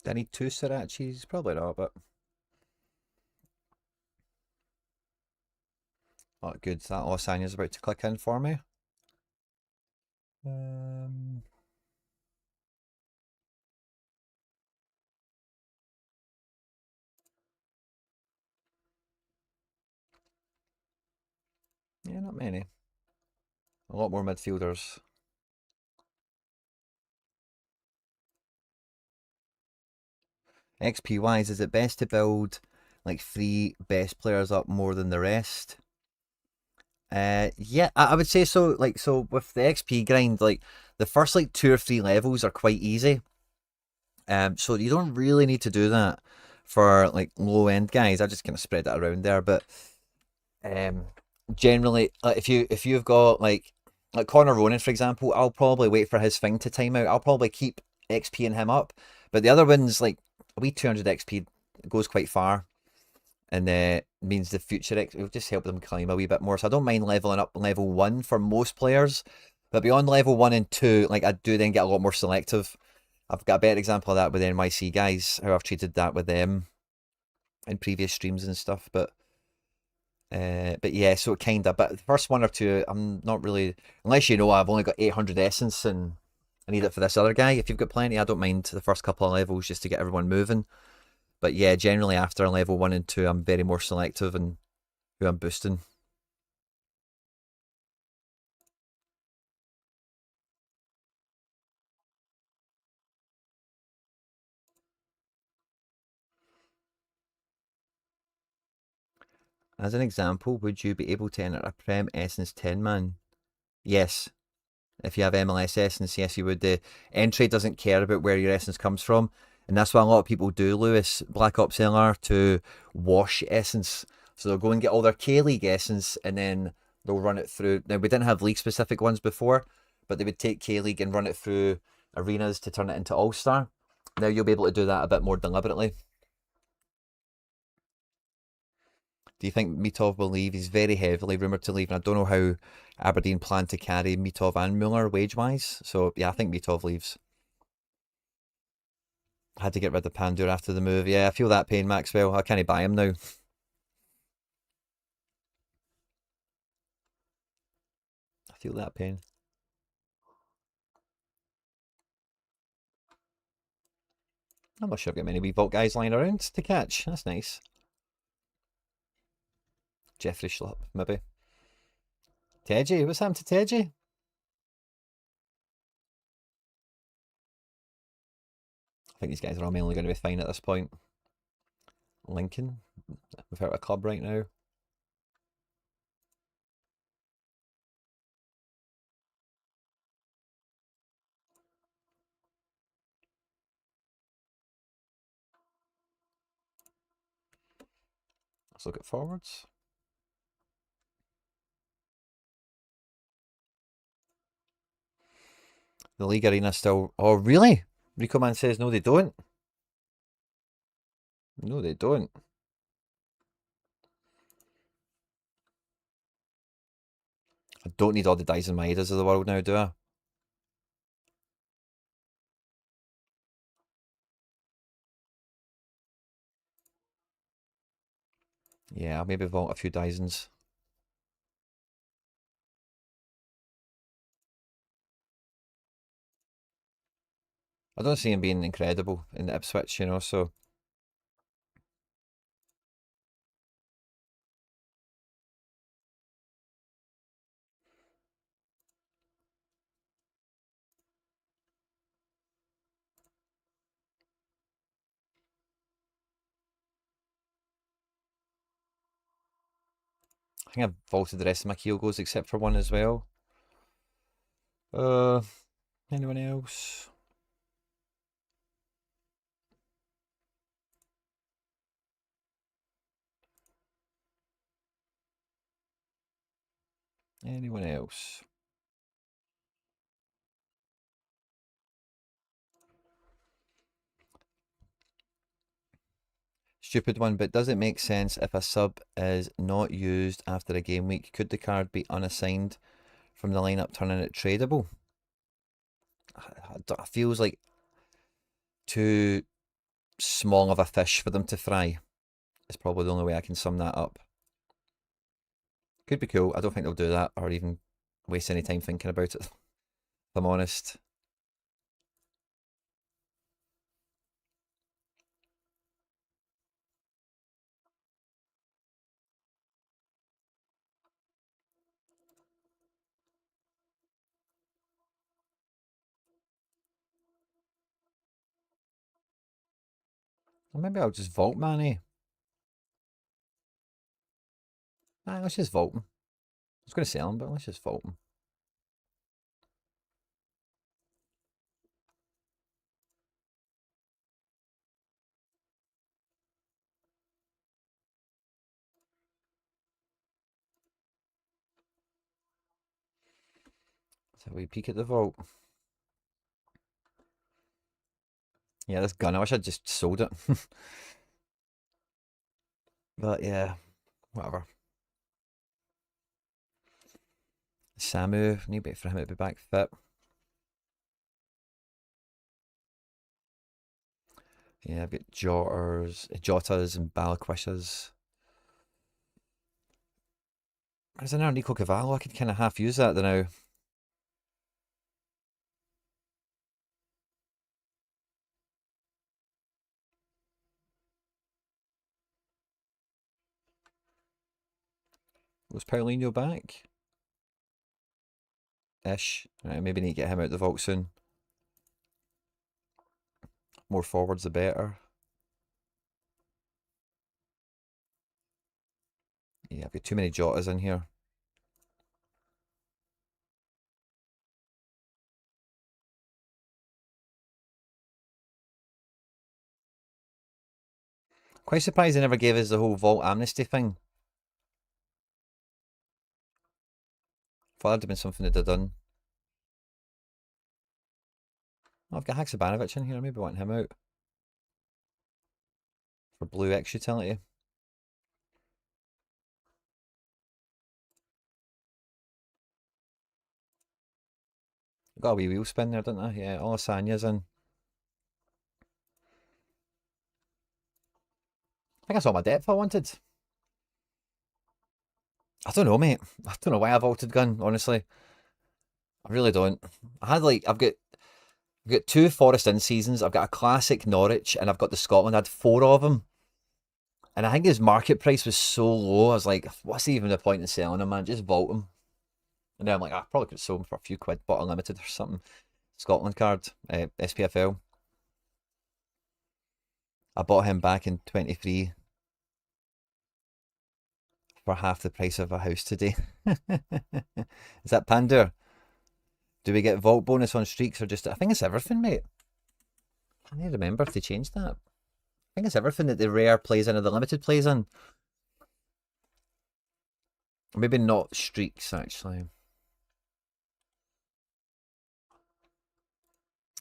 Do I need two Srirachis? Probably not, but... Oh, good. That Osanya's about to click in for me. Yeah, not many. A lot more midfielders. XP wise, is it best to build like 3 best players up more than the rest? Yeah, I would say so. Like, so with the XP grind, like the first like 2 or 3 levels are quite easy. So you don't really need to do that for like low end guys. I just kind of spread that around there. But generally, like if you've got like Connor Ronan, for example, I'll probably wait for his thing to time out. I'll probably keep XPing him up. But the other ones, like a wee 200 XP goes quite far, and means the future X will just help them climb a wee bit more. So I don't mind leveling up level 1 for most players, but beyond level 1 and 2, like I do then get a lot more selective. I've got a better example of that with NYC guys, how I've treated that with them in previous streams and stuff. But yeah, so kinda. But the first 1 or 2, I'm not really, unless you know I've only got 800 essence and I need it for this other guy. If you've got plenty, I don't mind the first couple of levels just to get everyone moving. But yeah, generally after level 1 and 2, I'm very more selective in who I'm boosting. As an example, would you be able to enter a Prem Essence 10 man? Yes. If you have MLS Essence, yes, you would. The entry doesn't care about where your Essence comes from. And that's what a lot of people do, Lewis, Black Ops LR, to wash Essence. So they'll go and get all their K-League Essence and then they'll run it through. Now, we didn't have league-specific ones before, but they would take K-League and run it through arenas to turn it into All-Star. Now you'll be able to do that a bit more deliberately. Do you think Mitov will leave? He's very heavily rumoured to leave, and I don't know how Aberdeen plan to carry Mitov and Muller wage-wise. So, yeah, I think Mitov leaves. Had to get rid of Pandur after the move. Yeah, I feel that pain, Maxwell. I can't buy him now. I feel that pain. I'm not sure I've got many wee vault guys lying around to catch. That's nice. Jeffrey Schlupp, maybe. Tedgy, what's happened to Tedgy? I think these guys are all mainly going to be fine at this point. Lincoln, without a club right now. Let's look at forwards. The league arena still... Oh, really? Rico Man says no, they don't. No, they don't. I don't need all the Dyson Maidas of the world now, do I? Yeah, I'll maybe vault a few Dysons. I don't see him being incredible in Ipswich, you know, so... I think I've vaulted the rest of my Kyogos except for one as well. Anyone else? Anyone else? Stupid one, but does it make sense if a sub is not used after a game week? Could the card be unassigned from the lineup, turning it tradable? It feels like too small of a fish for them to fry. It's probably the only way I can sum that up. Could be cool. I don't think they'll do that or even waste any time thinking about it, if I'm honest. Or maybe I'll just vault Manny. Nah, let's just vault him. I was going to sell him, but let's just vault him. Let's have a wee peek at the vault. Yeah, this gun, I wish I'd just sold it. But yeah, whatever. Samu, need to wait for him to be back fit. Yeah, I've got Jotas and Balaquishas. There's another Nico Cavallo, I could kind of half use that now. Was Paulinho back? Ish. Right, maybe need to get him out the vault soon. More forwards the better. Yeah, I've got too many Jotas in here. Quite surprised they never gave us the whole vault amnesty thing. Thought that'd have been something they'd have done. Oh, I've got Haksabanovic in here, I maybe want him out. For blue X utility. Got a wee wheel spin there, didn't I? Yeah, all Sanya's in. I think that's all my depth I wanted. I don't know, mate. I don't know why I vaulted gun, honestly. I really don't. I've got I've got 2 Forest Inn seasons. I've got a classic Norwich, and I've got the Scotland. I had 4 of them. And I think his market price was so low, I was like, what's even the point in selling him, man? Just vault him. And then I'm like, I probably could have sold him for a few quid, bought a limited or something. Scotland card, SPFL. I bought him back in 23 for half the price of a house today. Is that Pandur? Do we get vault bonus on streaks or just... I think it's everything, mate. I need to remember if they changed that. I think it's everything that the rare plays in or the limited plays in. Maybe not streaks, actually.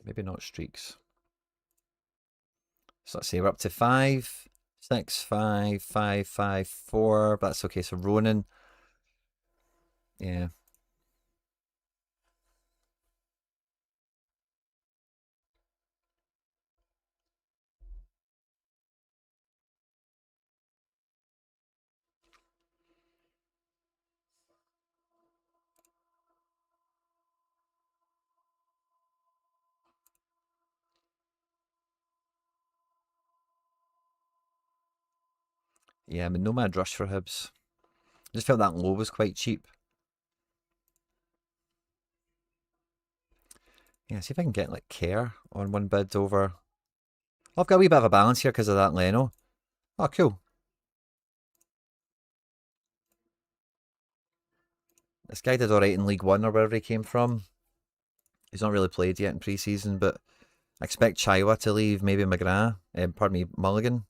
Maybe not streaks. So let's say we're up to 5, 6, 5, 5, 5, 4. But that's okay. So Ronan. Yeah. Yeah, I mean, Nomad Rush for Hibs. I just felt that low was quite cheap. Yeah, see if I can get like Care on one bid over. Oh, I've got a wee bit of a balance here because of that Leno. Oh, cool. This guy did alright in League One or wherever he came from. He's not really played yet in pre-season, but I expect Chaiwa to leave, maybe McGrath, pardon me, Mulligan.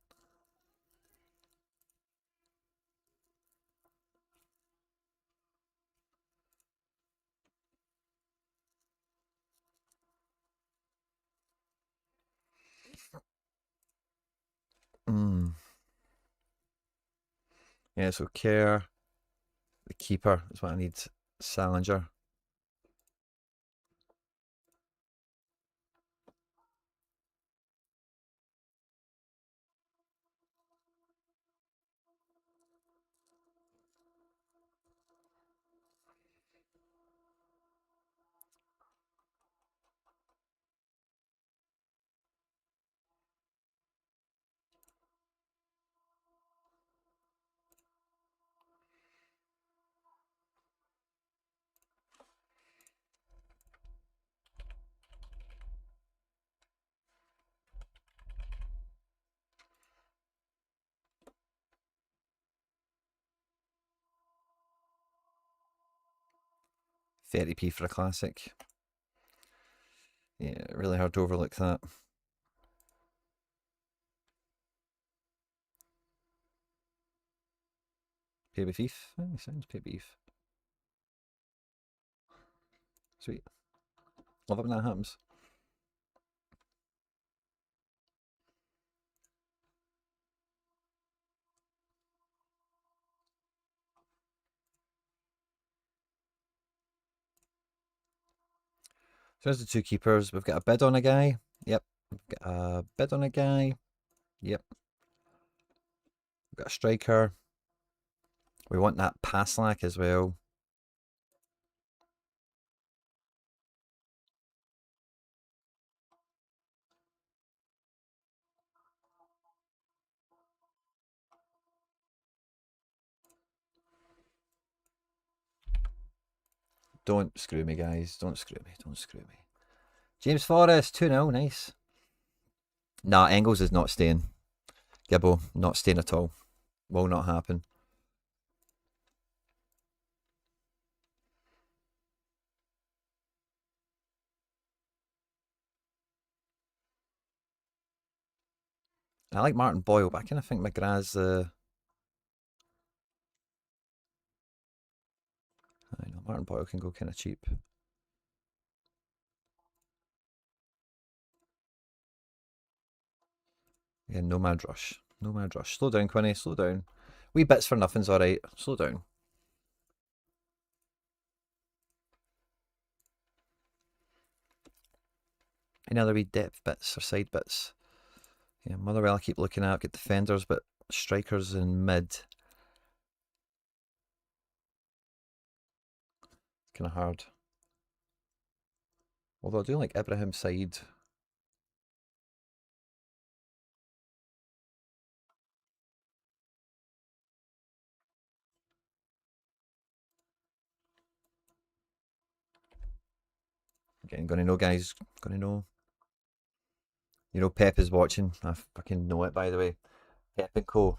Yeah, so Care, the keeper is what I need. Salinger. £30p for a classic. Yeah, really hard to overlook that. Pay beef. Oh, sounds pay beef. Sweet. Love it when that happens. So there's the 2 keepers. We've got a bid on a guy. Yep. We've got a bid on a guy. Yep. We've got a striker. We want that Paslak as well. Don't screw me, guys. Don't screw me. Don't screw me. James Forrest, 2-0. Nice. Nah, Engels is not staying. Gibbo, not staying at all. Will not happen. I like Martin Boyle, but I kind of think McGrath's I know Martin Boyle can go kind of cheap. Yeah, Nomad Rush. Nomad Rush. Slow down, Quinny. Slow down. Wee bits for nothing's alright. Slow down. Any other wee depth bits or side bits? Yeah, Motherwell I keep looking at. Get defenders, but strikers in mid. It's kind of hard. Although I do like Ibrahim's side. Again, gonna know, guys. Gonna know. You know, Pep is watching. I fucking know it, by the way. Pep and Co.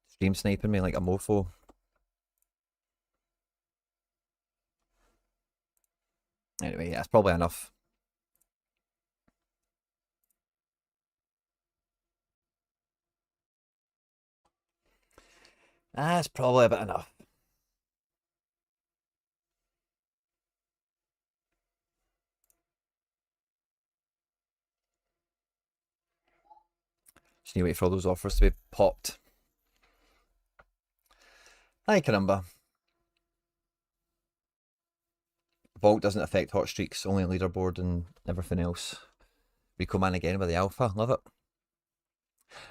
Stream sniping me like a mofo. Anyway, that's probably enough. That's probably a bit enough. Just need to wait for all those offers to be popped. Hi, caramba. Vault doesn't affect hot streaks, only leaderboard and everything else. Rico man again with the alpha, love it.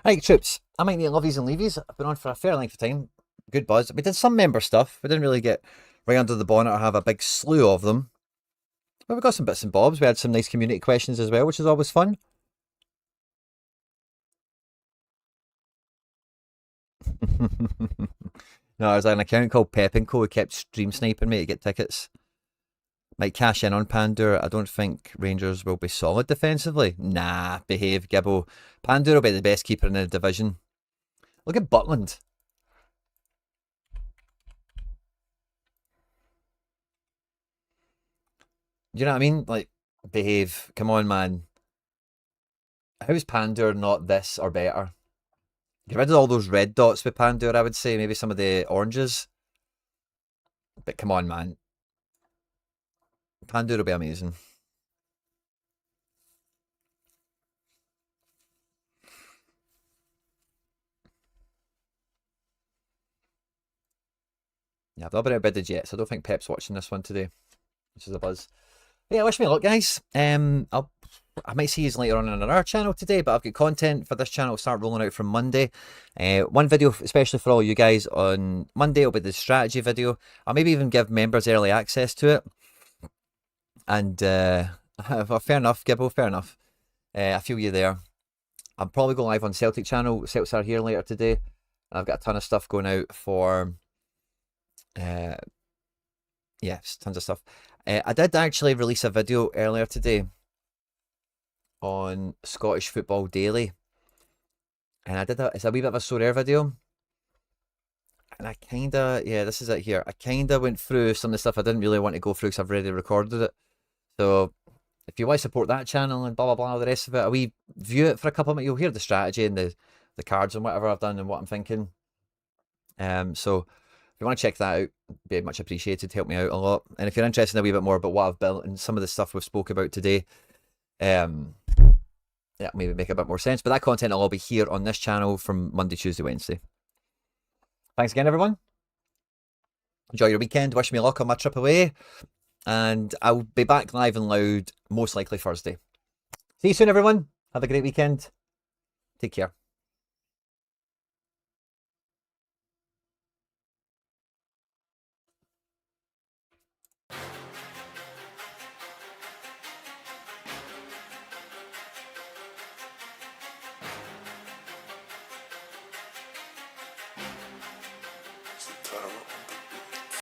Right, troops, I might need lovies and leavies. I've been on for a fair length of time. Good buzz. We did some member stuff. We didn't really get right under the bonnet or have a big slew of them. But we got some bits and bobs. We had some nice community questions as well, which is always fun. No, there's an account called Pep and Co who kept stream sniping me to get tickets. Might cash in on Pandur. I don't think Rangers will be solid defensively. Nah, behave, Gibbo. Pandur will be the best keeper in the division. Look at Butland. You know what I mean? Like, behave. Come on, man. How's Pandur not this or better? Get rid of all those red dots with Pandur, I would say. Maybe some of the oranges. But come on, man. Pandur will be amazing. Yeah, I've not been outbidded yet, so I don't think Pep's watching this one today, which is a buzz. Yeah, wish me luck, guys. I might see you later on our channel today, but I've got content for this channel to start rolling out from Monday. One video, especially for all you guys on Monday, will be the strategy video. I'll maybe even give members early access to it. And well, fair enough, Gibbo, fair enough. I feel you there. I'm probably going live on Celtic channel. Celtics are here later today. I've got a ton of stuff going out for... yes, tons of stuff. I did actually release a video earlier today on Scottish Football Daily, and I did it's a wee bit of a Sorare video, and I kinda, yeah, this is it here. I kinda went through some of the stuff I didn't really want to go through because I've already recorded it. So if you want to support that channel and blah blah blah, the rest of it, we view it for a couple of minutes. You'll hear the strategy and the cards and whatever I've done and what I'm thinking. So if you want to check that out, be much appreciated. Help me out a lot. And if you're interested in a wee bit more about what I've built and some of the stuff we've spoke about today, yeah, maybe make a bit more sense. But that content will all be here on this channel from Monday, Tuesday, Wednesday. Thanks again, everyone. Enjoy your weekend. Wish me luck on my trip away. And I'll be back live and loud, most likely Thursday. See you soon, everyone. Have a great weekend. Take care.